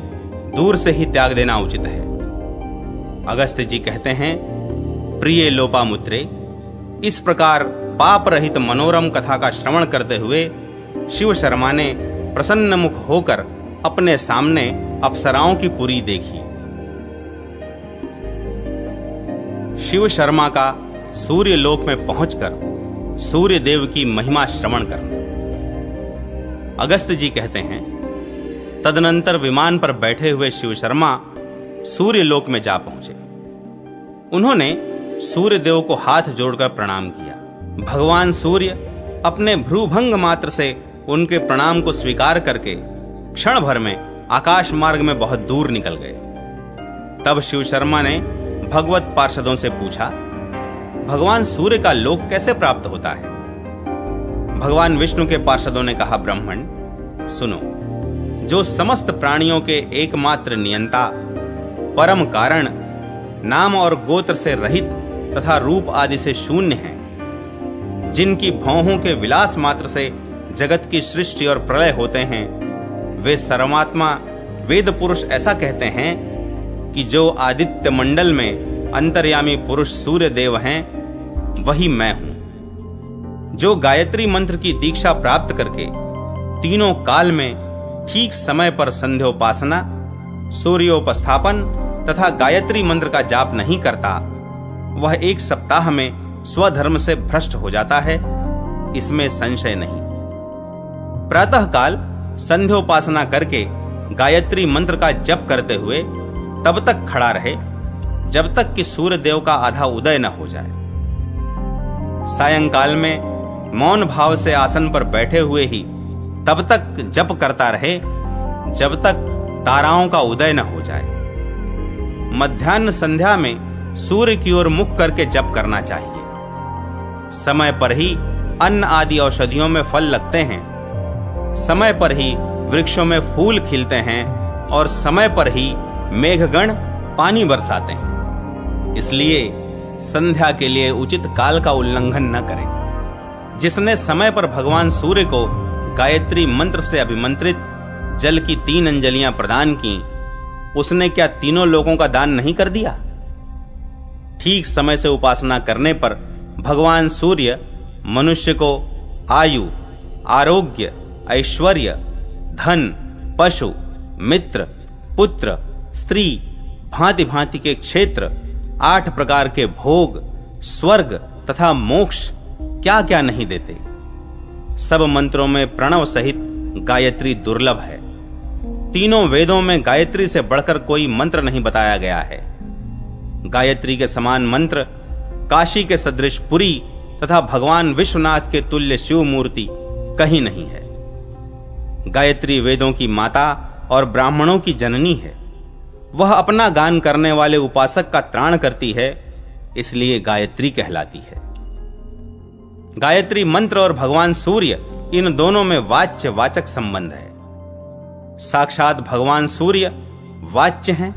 Speaker 2: दूर से ही त्याग देना उचित है। अगस्त्य जी कहते हैं, प्रिय लोपामुद्रे, इस प्रकार पाप रहित मनोरम कथा का श्रवण करते हुए शिव शर्मा ने प्रसन्न मुख होकर अपने सामने अप्सराओं की पुरी देखी। शिव शर्मा का सूर्य लोक में पहुंचकर सूर्य देव की महिमा श्रवण करना। अगस्त्य जी कहते हैं, तदनंतर विमान पर बैठे हुए शिव शर्मा सूर्य लोक में जा पहुंचे। उन्होंने सूर्य देव को हाथ जोड़कर प्रणाम किया। भगवान सूर्य अपने भ्रूभंग मात्र से उनके प्रणाम को स्वीकार करके क्षण भर में आकाश मार्ग में बहुत दूर निकल गए। तब शिव शर्मा ने भगवत पार्षदों से पूछा, भगवान सूर्य का लोक कैसे प्राप्त होता है? भगवान विष्णु के पार्षदों ने कहा, ब्राह्मण सुनो, जो समस्त प्राणियों के एकमात्र नियंता, परम कारण, नाम और गोत्र से रहित तथा रूप आदि से शून्य हैं, जिनकी भौहों के विलास मात्र से जगत की सृष्टि और प्रलय होते हैं, वे सर्वात्मा वेद पुरुष ऐसा कहते हैं कि जो आदित्य मंडल में अंतर्यामी पुरुष सूर्य देव हैं, वही मैं हूं। जो गायत्री मंत्र की दीक्षा प्राप्त करके तीनों काल में ठीक समय पर संध्योपासना, सूर्योपस्थापन तथा गायत्री मंत्र का जाप नहीं करता, वह 1 सप्ताह में स्वधर्म से भ्रष्ट हो जाता है, इसमें संशय नहीं। प्रातः काल संध्योपासना करके गायत्री मंत्र का जप करते हुए तब तक खड़ा रहे जब तक कि सूर्य देव का आधा उदय न हो जाए। सायंकाल में मौन भाव से आसन पर बैठे हुए ही तब तक जप करता रहे जब तक ताराओं का उदय न हो जाए। मध्याह्न संध्या में सूर्य की ओर मुख करके जप करना चाहिए। समय पर ही अन्न आदि औषधियों में फल लगते हैं, समय पर ही वृक्षों में फूल खिलते हैं और समय पर ही मेघगण पानी बरसाते हैं। इसलिए संध्या के लिए उचित काल का उल्लंघन न करें। जिसने समय पर भगवान सूर्य को गायत्री मंत्र से अभिमंत्रित जल की 3 अंजलियां प्रदान की, उसने क्या तीनों लोगों का दान नहीं कर दिया? ठीक समय से उपासना करने पर भगवान सूर्य मनुष्य को आयु, आरोग्य, ऐश्वर्य, धन, पशु, मित्र, पुत्र, स्त्री, भांति भांति के क्षेत्र, 8 प्रकार के भोग, स्वर्ग तथा मोक्ष क्या क्या नहीं देते। सब मंत्रों में प्रणव सहित गायत्री दुर्लभ है। तीनों वेदों में गायत्री से बढ़कर कोई मंत्र नहीं बताया गया है। गायत्री के समान मंत्र काशी के सदृश पुरी तथा भगवान विश्वनाथ के तुल्य शिव मूर्ति कहीं नहीं है। गायत्री वेदों की माता और ब्राह्मणों की जननी है। वह अपना गान करने वाले उपासक का त्राण करती है, इसलिए गायत्री कहलाती है। गायत्री मंत्र और भगवान सूर्य, इन दोनों में वाच्य वाचक संबंध है। साक्षात भगवान सूर्य वाच्य हैं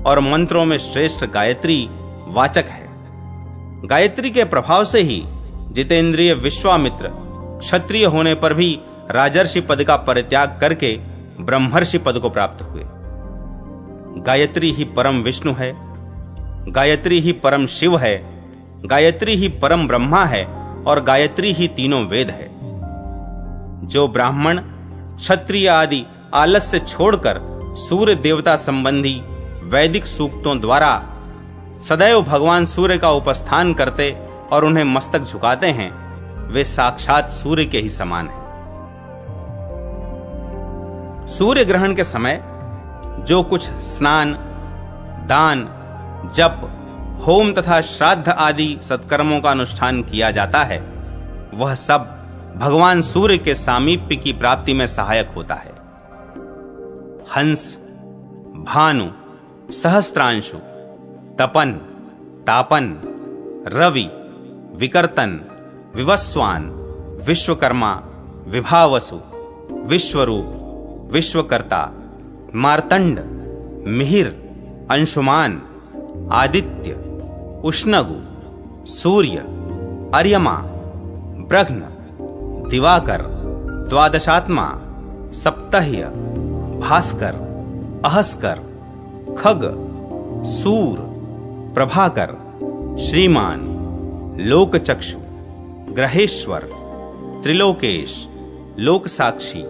Speaker 2: और मंत्रों में श्रेष्ठ गायत्री वाचक है। गायत्री के प्रभाव से ही जितेंद्रिय विश्वामित्र क्षत्रिय होने पर भी राजर्षि पद का परित्याग करके ब्रह्मर्षि पद को प्राप्त हुए। गायत्री ही परम विष्णु है, गायत्री ही परम शिव है, गायत्री ही परम ब्रह्मा है और गायत्री ही तीनों वेद है। जो ब्राह्मण क्षत्रिय आदि आलस्य छोड़कर सूर्य देवता संबंधी वैदिक सूक्तों द्वारा सदैव भगवान सूर्य का उपस्थान करते और उन्हें मस्तक झुकाते हैं, वे साक्षात सूर्य के ही समान हैं। सूर्य ग्रहण के समय जो कुछ स्नान, दान, जप, होम तथा श्राद्ध आदि सत्कर्मों का अनुष्ठान किया जाता है, वह सब भगवान सूर्य के सामीप्य की प्राप्ति में सहायक होता है। हंस, भानु, सहस्त्रांशु, तपन, तापन, रवि, विकर्तन, विवस्वान, विश्वकर्मा, विभावसु, विश्वरूप, विश्वकर्ता, मार्तंड, मिहिर, अंशुमान, आदित्य, उष्णगु, सूर्य, अर्यमा, ब्रह्म, दिवाकर, द्वादशात्मा, सप्तह्य, भास्कर, अहस्कर, खग, सूर, प्रभाकर, श्रीमान, लोकचक्षु, ग्रहेश्वर, त्रिलोकेश, लोकसाक्षी,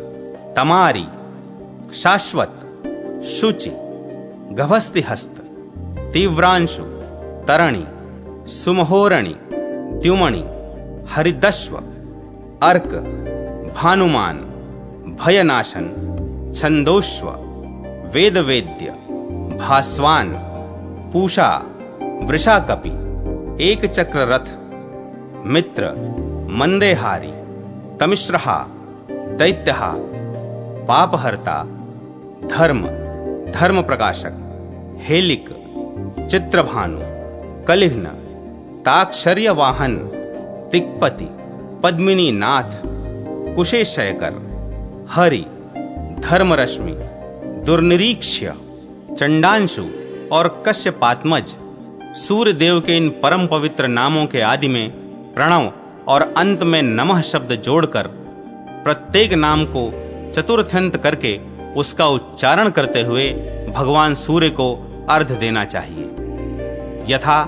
Speaker 2: तमारी, शाश्वत, शुचि, गभस्तिहस्त, तीव्रांशु, तरणि, सुमहोरणि, द्युमणि, हरिदश्व, अर्क, भानुमान, भयनाशन, छंदोश्व, वेदवेद्य, भास्वान, पूषा, वृषाकपि, एक चक्र रथ, मित्र, मंदेहारी, तमिश्रहा, दैत्यहा, पापहर्ता, धर्म, धर्म प्रकाशक, हेलिक, चित्रभानु, कलिघ्न, ताक्षर्य वाहन, तिक्पति, पद्मिनी नाथ, कुशेशयकर, हरि, धर्मरश्मि, दुर्निरीक्ष्य, चंडांशु और कश्यपात्मज, सूर्य देव के इन परम पवित्र नामों के आदि में प्रणव और अंत में नमः शब्द जोड़कर प्रत्येक नाम को चतुर्थ्यंत करके उसका उच्चारण करते हुए भगवान सूर्य को अर्घ देना चाहिए। यथा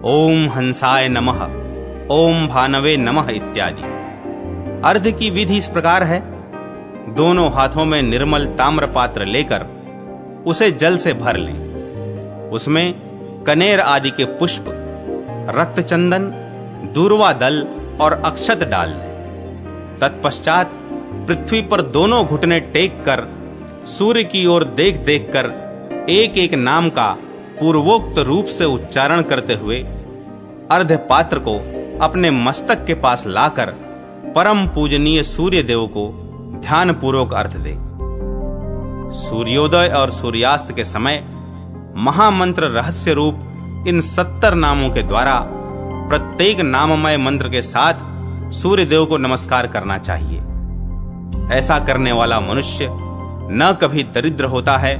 Speaker 2: ओम हंसाय नमः, ओम भानवे नमः इत्यादि। अर्घ की विधि इस प्रकार है। दोनों हाथों में निर्मल ताम्र पात्र लेकर उसे जल से भर लें। उसमें कनेर आदि के पुष्प, रक्तचंदन, दूर्वा दल और अक्षत डाल दें। तत्पश्चात पृथ्वी पर दोनों घुटने टेक कर सूर्य की ओर देख देख कर एक एक नाम का पूर्वोक्त रूप से उच्चारण करते हुए अर्घ्य पात्र को अपने मस्तक के पास लाकर परम पूजनीय सूर्य देव को ध्यान पूर्वक अर्घ्य दे। सूर्योदय और सूर्यास्त के समय महामंत्र रहस्य रूप इन 70 नामों के द्वारा प्रत्येक नाममय मंत्र के साथ सूर्य देव को नमस्कार करना चाहिए। ऐसा करने वाला मनुष्य न कभी दरिद्र होता है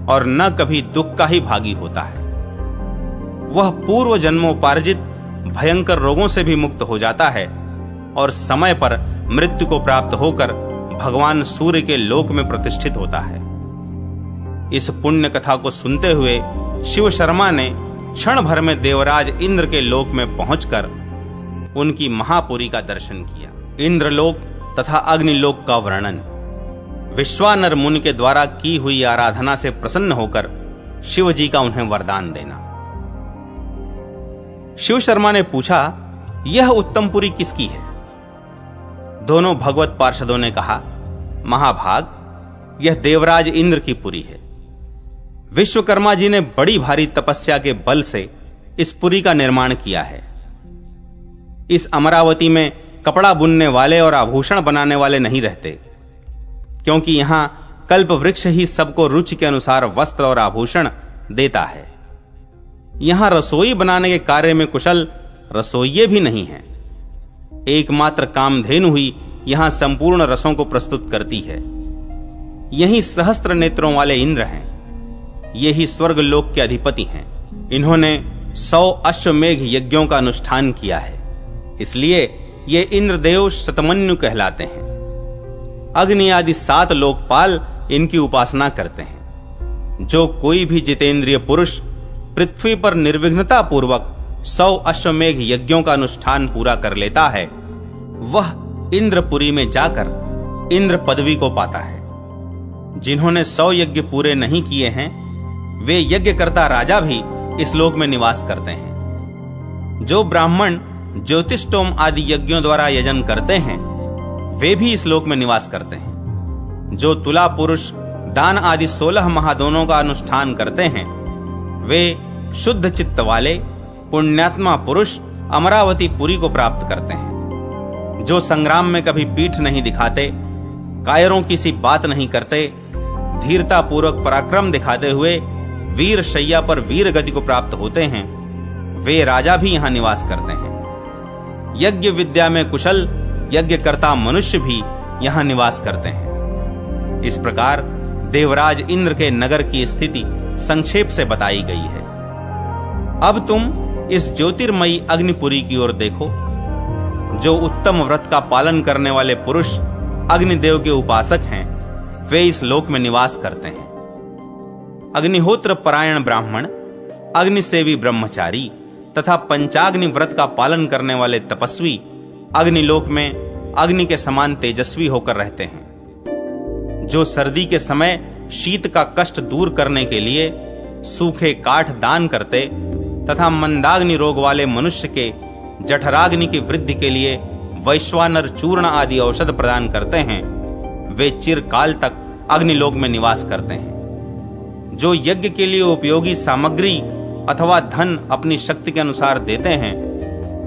Speaker 2: और न कभी दुख का ही भागी होता है। वह पूर्व जन्मोपार्जित भयंकर रोगों से भी मुक्त हो जाता है और समय पर मृत्यु को प्राप्त होकर भगवान सूर्य के लोक में प्रतिष्ठित होता है। इस पुण्य कथा को सुनते हुए शिव शर्मा ने क्षण भर में देवराज इंद्र के लोक में पहुंचकर उनकी महापुरी का दर्शन किया। इंद्रलोक तथा अग्निलोक का वर्णन। विश्वानर मुनि के द्वारा की हुई आराधना से प्रसन्न होकर शिव जी का उन्हें वरदान देना। शिव शर्मा ने पूछा, यह उत्तम पुरी किसकी है? दोनों भगवत पार्षदों ने कहा, महाभाग, यह देवराज इंद्र की पुरी है। विश्वकर्मा जी ने बड़ी भारी तपस्या के बल से इस पुरी का निर्माण किया है। इस अमरावती में कपड़ा बुनने वाले और आभूषण बनाने वाले नहीं रहते, क्योंकि यहां कल्प वृक्ष ही सबको रुचि के अनुसार वस्त्र और आभूषण देता है। यहां रसोई बनाने के कार्य में कुशल रसोइये भी नहीं हैं। एकमात्र कामधेनु ही यहां संपूर्ण रसों को प्रस्तुत करती है। यही सहस्त्र नेत्रों वाले इंद्र हैं। यही स्वर्ग लोक के अधिपति हैं। इन्होंने 100 अश्वमेघ यज्ञों का अनुष्ठान किया है, इसलिए ये इंद्रदेव शतमन्यु कहलाते हैं। अग्नि आदि 7 लोकपाल इनकी उपासना करते हैं। जो कोई भी जितेंद्रिय पुरुष पृथ्वी पर निर्विघ्नता पूर्वक 100 अश्वमेघ यज्ञों का अनुष्ठान पूरा कर लेता है, वह इंद्रपुरी में जाकर इंद्र पदवी को पाता है। जिन्होंने 100 यज्ञ पूरे नहीं किए हैं, वे यज्ञकर्ता राजा भी इस लोक में निवास करते हैं। जो ब्राह्मण ज्योतिष्टोम आदि यज्ञों द्वारा यजन करते हैं, वे भी इस लोक में निवास करते हैं। जो तुला पुरुष दान आदि 16 महादानों का अनुष्ठान करते हैं, वे शुद्ध चित्त वाले पुण्यात्मा पुरुष अमरावती पुरी को प्राप्त करते हैं। जो संग्राम में कभी पीठ नहीं दिखाते, कायरों की सी बात नहीं करते, धीरता पूर्वक पराक्रम दिखाते हुए वीर शैया पर वीर गति को प्राप्त होते हैं, वे राजा भी यहां निवास करते हैं। यज्ञ विद्या में कुशल यज्ञकर्ता मनुष्य भी यहां निवास करते हैं। इस प्रकार देवराज इंद्र के नगर की स्थिति संक्षेप से बताई गई है। अब तुम इस ज्योतिर्मयी अग्निपुरी की ओर देखो। जो उत्तम व्रत का पालन करने वाले पुरुष अग्निदेव के उपासक हैं, वे इस लोक में निवास करते हैं। अग्निहोत्र परायण ब्राह्मण, अग्निसेवी ब्रह्मचारी तथा पंचाग्नि व्रत का पालन करने वाले तपस्वी अग्निलोक में अग्नि के समान तेजस्वी होकर रहते हैं। जो सर्दी के समय शीत का कष्ट दूर करने के लिए सूखे काठ दान करते तथा मंदाग्नि रोग वाले मनुष्य के जठराग्नि की वृद्धि के लिए वैश्वानर चूर्ण आदि औषध प्रदान करते हैं, वे चिरकाल तक अग्निलोक में निवास करते हैं। जो यज्ञ के लिए उपयोगी सामग्री अथवा धन अपनी शक्ति के अनुसार देते हैं,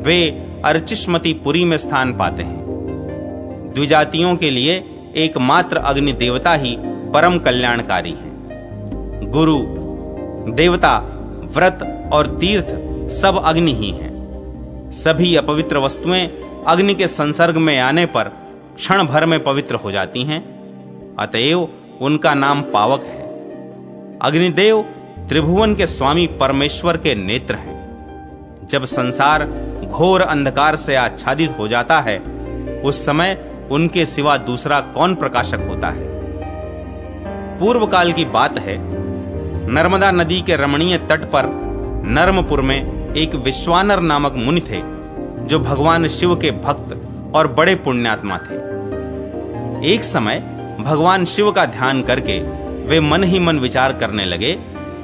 Speaker 2: वे अर्चिष्मती पुरी में स्थान पाते हैं। द्विजातियों के लिए एकमात्र अग्नि देवता ही परम कल्याणकारी हैं। गुरु, देवता, व्रत और तीर्थ सब अग्नि ही हैं। सभी अपवित्र वस्तुएं अग्नि के संसर्ग में आने पर क्षण भर में पवित्र हो जाती हैं, अतएव उनका नाम पावक है। अग्निदेव त्रिभुवन के स्वामी परमेश्वर के नेत्र हैं। जब संसार घोर अंधकार से आच्छादित हो जाता है, उस समय उनके सिवा दूसरा कौन प्रकाशक होता है। पूर्व काल की बात है, नर्मदा नदी के रमणीय तट पर नर्मपुर में एक विश्वानर नामक मुनि थे, जो भगवान शिव के भक्त और बड़े पुण्यात्मा थे। एक समय भगवान शिव का ध्यान करके वे मन ही मन विचार करने लगे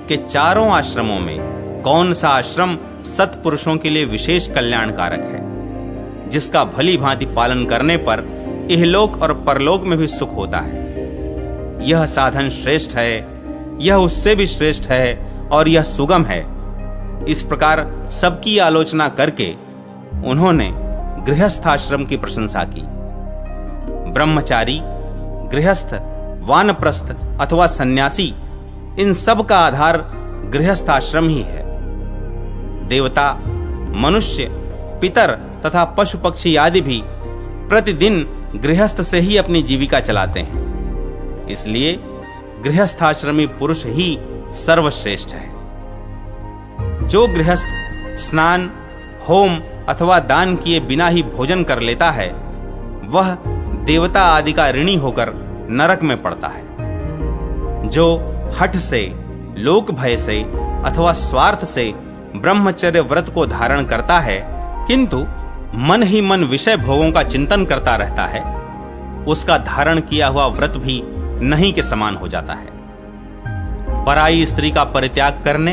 Speaker 2: कि चारों आश्रमों में कौन सा आश्रम सत्पुरुषों के लिए विशेष कल्याणकारक है, जिसका भली भांति पालन करने पर इहलोक और परलोक में भी सुख होता है। यह साधन श्रेष्ठ है, यह उससे भी श्रेष्ठ है और यह सुगम है। इस प्रकार सबकी आलोचना करके उन्होंने गृहस्थाश्रम की प्रशंसा की। ब्रह्मचारी, गृहस्थ, वानप्रस्थ अथवा सन्यासी, इन सब का आधार गृहस्थाश्रम ही है। देवता, मनुष्य, पितर तथा पशु पक्षी आदि भी प्रतिदिन गृहस्थ से ही अपनी जीविका चलाते हैं। इसलिए गृहस्थाश्रमी पुरुष ही सर्वश्रेष्ठ है। जो गृहस्थ स्नान, होम अथवा दान किए बिना ही भोजन कर लेता है, वह देवता आदि का ऋणी होकर नरक में पड़ता है। जो हठ से, लोक भय से अथवा स्वार्थ से ब्रह्मचर्य व्रत को धारण करता है, किंतु मन ही मन विषय भोगों का चिंतन करता रहता है, उसका धारण किया हुआ व्रत भी नहीं के समान हो जाता है। पराई स्त्री का परित्याग करने,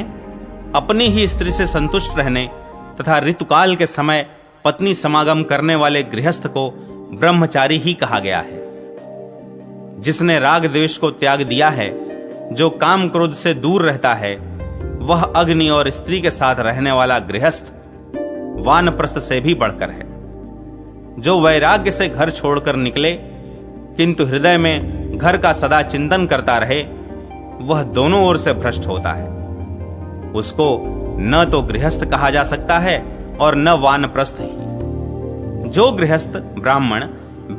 Speaker 2: अपनी ही स्त्री से संतुष्ट रहने तथा ऋतुकाल के समय पत्नी समागम करने वाले गृहस्थ को ब्रह्मचारी ही कहा गया है। जिसने राग द्वेष को त्याग दिया है, जो काम क्रोध से दूर रहता है, वह अग्नि और स्त्री के साथ रहने वाला गृहस्थ वानप्रस्थ से भी बढ़कर है। जो वैराग्य से घर छोड़कर निकले किंतु हृदय में घर का सदा चिंतन करता रहे, वह दोनों ओर से भ्रष्ट होता है। उसको न तो गृहस्थ कहा जा सकता है और न वानप्रस्थ ही। जो गृहस्थ ब्राह्मण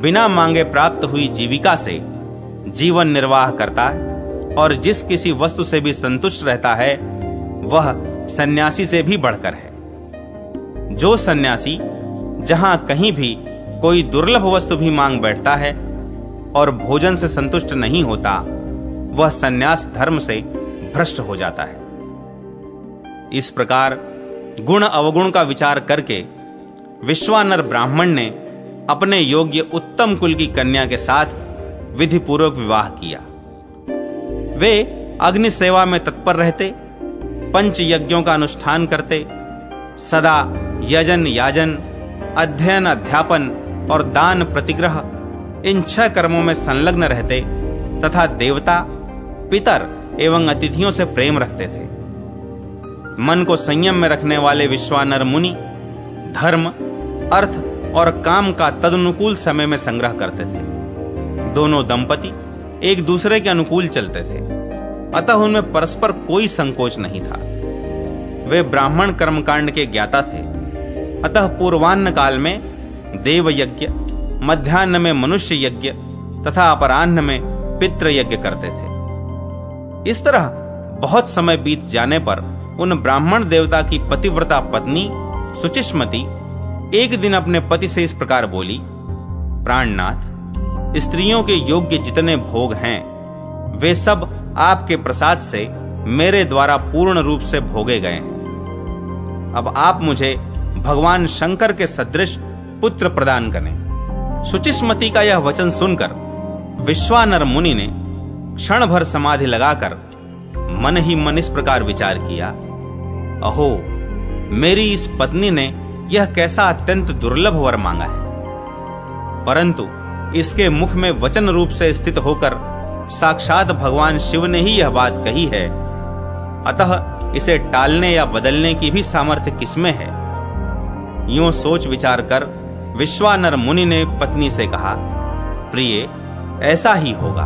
Speaker 2: बिना मांगे प्राप्त हुई जीविका से जीवन निर्वाह करता है और जिस किसी वस्तु से भी संतुष्ट रहता है, वह सन्यासी से भी बढ़कर है। जो सन्यासी जहां कहीं भी कोई दुर्लभ वस्तु भी मांग बैठता है और भोजन से संतुष्ट नहीं होता, वह सन्यास धर्म से भ्रष्ट हो जाता है। इस प्रकार गुण अवगुण का विचार करके विश्वानर ब्राह्मण ने अपने योग्य उत्तम कुल की कन्या के साथ विधि पूर्वक विवाह किया। वे अग्नि सेवा में तत्पर रहते, पंच यज्ञों का अनुष्ठान करते, सदा यजन याजन, अध्ययन अध्यापन और दान प्रतिग्रह, इन 6 कर्मों में संलग्न रहते तथा देवता, पितर एवं अतिथियों से प्रेम रखते थे। मन को संयम में रखने वाले विश्वानर मुनि धर्म, अर्थ और काम का तदनुकूल समय में संग्रह करते थे। दोनों दंपति एक दूसरे के अनुकूल चलते थे, अतः उनमें परस्पर कोई संकोच नहीं था। वे ब्राह्मण कर्मकांड के ज्ञाता थे, अतः पूर्वान्न काल में देव यज्ञ, मध्याह्न में मनुष्य यज्ञ तथा अपराह्न में पितृ यज्ञ करते थे। इस तरह बहुत समय बीत जाने पर उन ब्राह्मण देवता की पतिव्रता पत्नी सुचिस्मति एक दिन अपने पति से इस प्रकार बोली, प्राणनाथ, स्त्रियों के योग्य जितने भोग हैं वे सब आपके प्रसाद से मेरे द्वारा पूर्ण रूप से भोगे गए हैं। अब आप मुझे भगवान शंकर के सदृश पुत्र प्रदान करें। सुचिस्मति का यह वचन सुनकर विश्वानर मुनि ने क्षण भर समाधि लगाकर मन ही मन इस प्रकार विचार किया, अहो, मेरी इस पत्नी ने यह कैसा अत्यंत दुर्लभ वर मांगा है, परंतु इसके मुख में वचन रूप से स्थित होकर साक्षात भगवान शिव ने ही यह बात कही है, अतः इसे टालने या बदलने की भी सामर्थ्य किसमें है। यूं सोच विचार कर विश्वानर मुनि ने पत्नी से कहा, प्रिय, ऐसा ही होगा।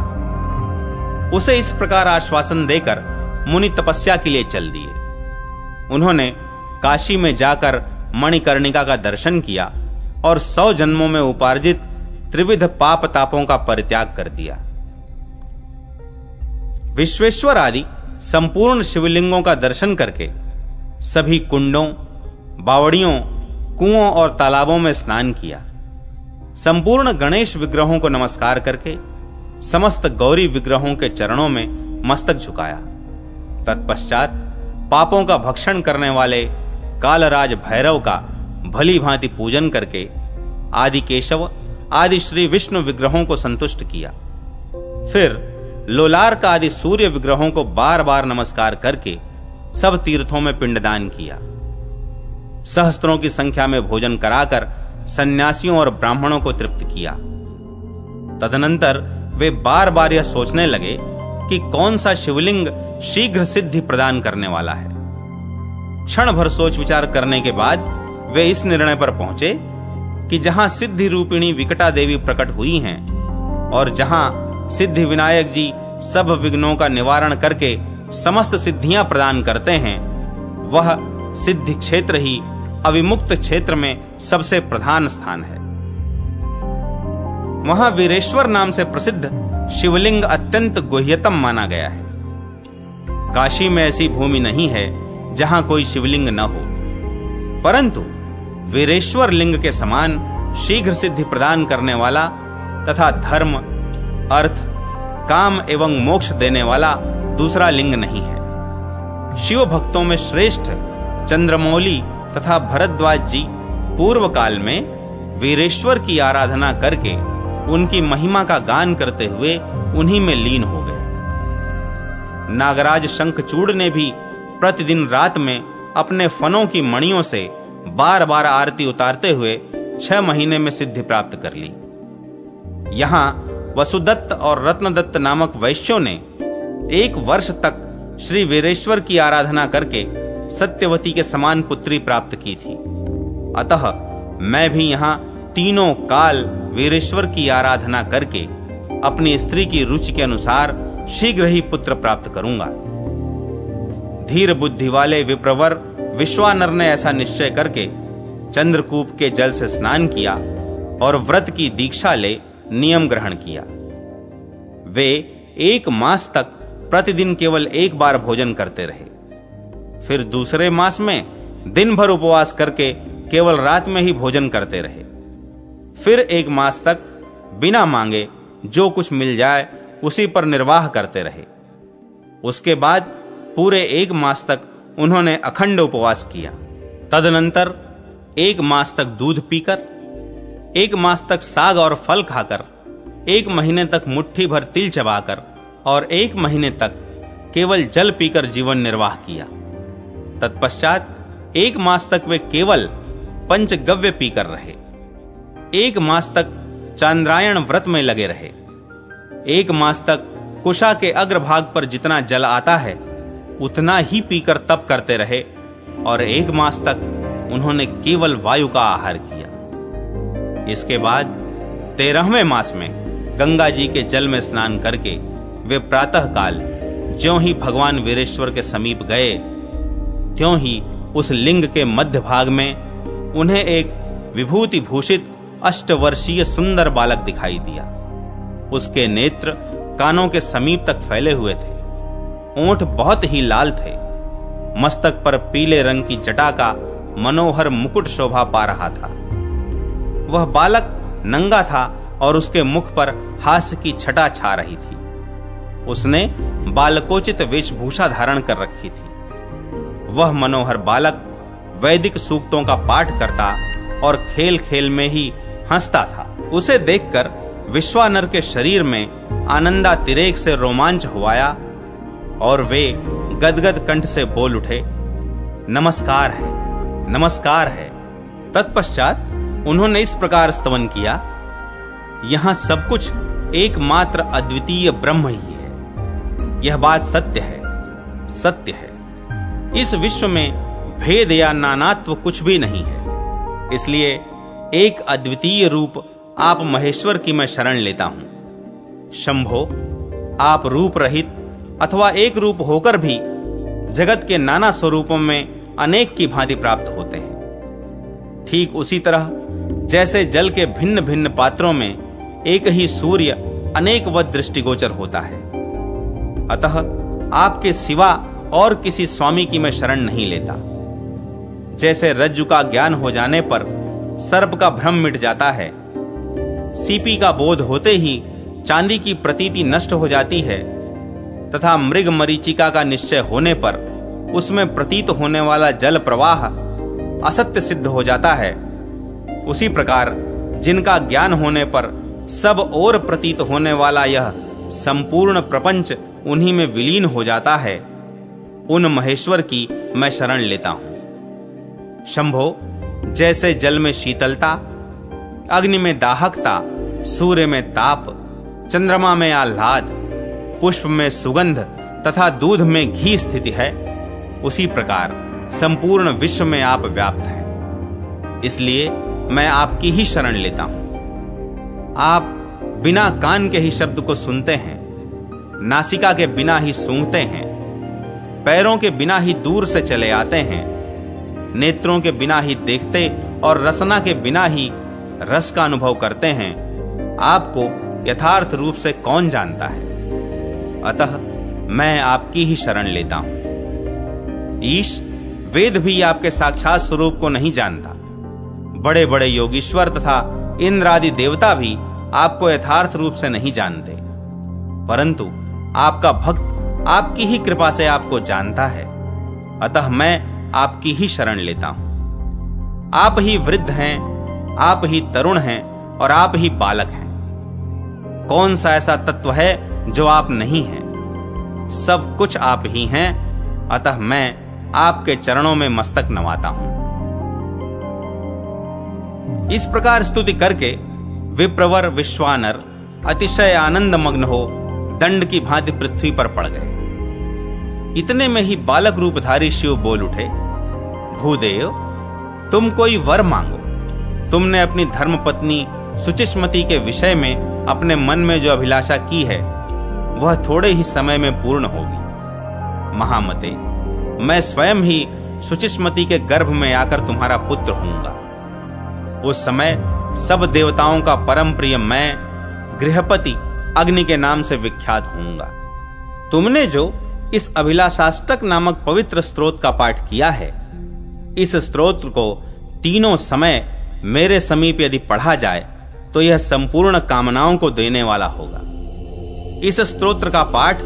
Speaker 2: उसे इस प्रकार आश्वासन देकर मुनि तपस्या के लिए चल दिए। उन्होंने काशी में जाकर मणिकर्णिका का दर्शन किया और 100 जन्मों में उपार्जित त्रिविध पाप तापों का परित्याग कर दिया। विश्वेश्वर आदि संपूर्ण शिवलिंगों का दर्शन करके सभी कुंडों, बावड़ियों, कुओं और तालाबों में स्नान किया। संपूर्ण गणेश विग्रहों को नमस्कार करके समस्त गौरी विग्रहों के चरणों में मस्तक झुकाया। तत्पश्चात पापों का भक्षण करने वाले कालराज भैरव का भली भांति पूजन करके आदि केशव आदि श्री विष्णु विग्रहों को संतुष्ट किया। फिर लोलार का आदि सूर्य विग्रहों को बार बार नमस्कार करके सब तीर्थों में पिंडदान किया। सहस्त्रों की संख्या में भोजन कराकर सन्यासियों और ब्राह्मणों को तृप्त किया। तदनंतर वे बार बार यह सोचने लगे कि कौन सा शिवलिंग शीघ्र सिद्धि प्रदान करने वाला है। क्षण भर सोच विचार करने के बाद वे इस निर्णय पर पहुंचे कि जहां सिद्धि रूपिणी विकटा देवी प्रकट हुई हैं और जहां सिद्धि विनायक जी सब विघ्नों का निवारण करके समस्त सिद्धियां प्रदान करते हैं, वह सिद्धि क्षेत्र ही अविमुक्त क्षेत्र में सबसे प्रधान स्थान है। वहां वीरेश्वर नाम से प्रसिद्ध शिवलिंग अत्यंत गुह्यतम माना गया है। काशी में ऐसी भूमि नहीं है जहां कोई शिवलिंग न हो, परंतु वीरेश्वर लिंग के समान शीघ्र सिद्धि प्रदान करने वाला तथा धर्म, अर्थ, काम एवं मोक्ष देने वाला दूसरा लिंग नहीं है। शिव भक्तों में श्रेष्ठ चंद्रमौली तथा भरद्वाज जी पूर्व काल में वीरेश्वर की आराधना करके उनकी महिमा का गान करते हुए उन्हीं में लीन हो गए। नागराज शंखचूड़ ने भी प्रतिदिन रात में अपने फनों की मणियों से बार बार आरती उतारते हुए 6 महीने में सिद्धि प्राप्त कर ली। यहां वसुदत्त और रत्नदत्त नामक वैश्यों ने 1 वर्ष तक श्री वीरेश्वर की आराधना करके सत्यवती के समान पुत्री प्राप्त की थी। अतः मैं भी यहाँ तीनों काल वीरेश्वर की आराधना करके अपनी स्त्री की रुचि के अनुसार शीघ्र ही पुत्र प्राप्त करूंगा। धीर बुद्धि वाले विप्रवर विश्वानर ने ऐसा निश्चय करके चंद्रकूप के जल से स्नान किया और व्रत की दीक्षा ले नियम ग्रहण किया। वे 1 मास तक प्रतिदिन केवल 1 बार भोजन करते रहे। फिर दूसरे मास में दिन भर उपवास करके केवल रात में ही भोजन करते रहे। फिर 1 मास तक बिना मांगे जो कुछ मिल जाए उसी पर निर्वाह करते रहे। उसके बाद पूरे 1 मास तक उन्होंने अखंड उपवास किया। तदनंतर 1 मास तक दूध पीकर, 1 मास तक साग और फल खाकर, 1 महीने तक मुट्ठी भर तिल चबाकर और 1 महीने तक केवल जल पीकर जीवन निर्वाह किया। तत्पश्चात 1 मास तक वे केवल पंचगव्य पीकर रहे। 1 मास तक चांद्रायण व्रत में लगे रहे। 1 मास तक कुशा के अग्रभाग पर जितना जल आता है उतना ही पीकर तप करते रहे और 1 मास तक उन्होंने केवल वायु का आहार किया। इसके बाद 13वें मास में गंगा जी के जल में स्नान करके वे प्रातः काल ज्यों ही भगवान वीरेश्वर के समीप गए, त्यों ही उस लिंग के मध्य भाग में उन्हें एक विभूति भूषित 8 वर्षीय सुंदर बालक दिखाई दिया। उसके नेत्र कानों के समीप तक फैले हुए थे, ओंठ बहुत ही लाल थे, मस्तक पर पीले रंग की जटा का मनोहर मुकुट शोभा पा रहा था। वह बालक नंगा था और उसके मुख पर हास्य की छटा छा रही थी। उसने बालकोचित वेशभूषा धारण कर रखी थी। वह मनोहर बालक वैदिक सूक्तों का पाठ करता और खेल खेल में ही हंसता था। उसे देखकर विश्वानर के शरीर में आनंदातिरेक से रोमांच हुआया और वे गदगद कंठ से बोल उठे, नमस्कार है, नमस्कार है। तत्पश्चात उन्होंने इस प्रकार स्तवन किया, यहां सब कुछ एकमात्र अद्वितीय ब्रह्म ही है। यह बात सत्य है, सत्य है। इस विश्व में भेद या नानात्व कुछ भी नहीं है। इसलिए एक अद्वितीय रूप आप महेश्वर की मैं शरण लेता हूं। शंभो, आप रूप रहित अथवा एक रूप होकर भी जगत के नाना स्वरूपों में अनेक की भांति प्राप्त होते हैं। ठीक उसी तरह जैसे जल के भिन्न भिन्न पात्रों में एक ही सूर्य अनेकवत दृष्टिगोचर होता है, अतः आपके सिवा और किसी स्वामी की मैं शरण नहीं लेता। जैसे रज्जु का ज्ञान हो जाने पर सर्प का भ्रम मिट जाता है, सीपी का बोध होते ही चांदी की प्रतीति नष्ट हो जाती है, तथा मृग मरीचिका का निश्चय होने पर उसमें प्रतीत होने वाला जल प्रवाह असत्य सिद्ध हो जाता है, उसी प्रकार जिनका ज्ञान होने पर सब और प्रतीत होने वाला यह संपूर्ण प्रपंच उन्हीं में विलीन हो जाता है, उन महेश्वर की मैं शरण लेता हूं। शंभो, जैसे जल में शीतलता, अग्नि में दाहकता, सूर्य में ताप, चंद्रमा में आह्लाद, पुष्प में सुगंध तथा दूध में घी स्थिति है, उसी प्रकार संपूर्ण विश्व में आप व्याप्त हैं। इसलिए मैं आपकी ही शरण लेता हूं। आप बिना कान के ही शब्द को सुनते हैं, नासिका के बिना ही सूंघते हैं, पैरों के बिना ही दूर से चले आते हैं, नेत्रों के बिना ही देखते और रसना के बिना ही रस का अनुभव करते हैं। आपको यथार्थ रूप से कौन जानता है? अतः मैं आपकी ही शरण लेता हूं। ईश, वेद भी आपके साक्षात स्वरूप को नहीं जानता। बड़े बड़े योगीश्वर तथा इंद्र आदि देवता भी आपको यथार्थ रूप से नहीं जानते, परंतु आपका भक्त आपकी ही कृपा से आपको जानता है। अतः मैं आपकी ही शरण लेता हूं। आप ही वृद्ध हैं, आप ही तरुण हैं और आप ही बालक हैं। कौन सा ऐसा तत्व है जो आप नहीं हैं? सब कुछ आप ही हैं। अतः मैं आपके चरणों में मस्तक नवाता हूं। इस प्रकार स्तुति करके विप्रवर विश्वानर अतिशय आनंद मग्न हो दंड की भांति पृथ्वी पर पड़ गए। इतने में ही बालक रूपधारी शिव बोल उठे, भूदेव, तुम कोई वर मांगो। तुमने अपनी धर्मपत्नी सुचिस्मति के विषय में अपने मन में जो अभिलाषा की है वह थोड़े ही समय में पूर्ण होगी। महामते, मैं स्वयं ही सुचिस्मति के गर्भ में आकर तुम्हारा पुत्र होऊंगा। उस समय सब देवताओं का परम प्रिय मैं गृहपति अग्नि के नाम से विख्यात होऊंगा। तुमने जो इस अभिलाषाष्टक नामक पवित्र स्तोत्र का पाठ किया है, इस स्तोत्र को तीनों समय मेरे समीप यदि पढ़ा जाए तो यह संपूर्ण कामनाओं को देने वाला होगा। इस स्तोत्र का पाठ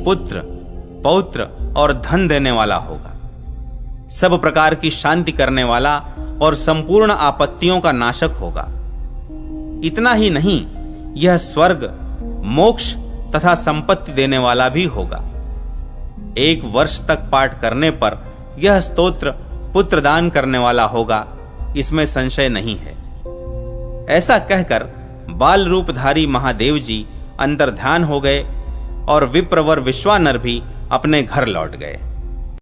Speaker 2: पुत्र, पौत्र और धन देने वाला होगा, सब प्रकार की शांति करने वाला और संपूर्ण आपत्तियों का नाशक होगा। इतना ही नहीं, यह स्वर्ग, मोक्ष तथा संपत्ति देने वाला भी होगा। 1 वर्ष तक पाठ करने पर यह स्तोत्र पुत्र दान करने वाला होगा, इसमें संशय नहीं है। ऐसा कहकर बाल रूपधारी महादेव जी अंतर्ध्यान हो गए और विप्रवर विश्वानर भी अपने घर लौट गए।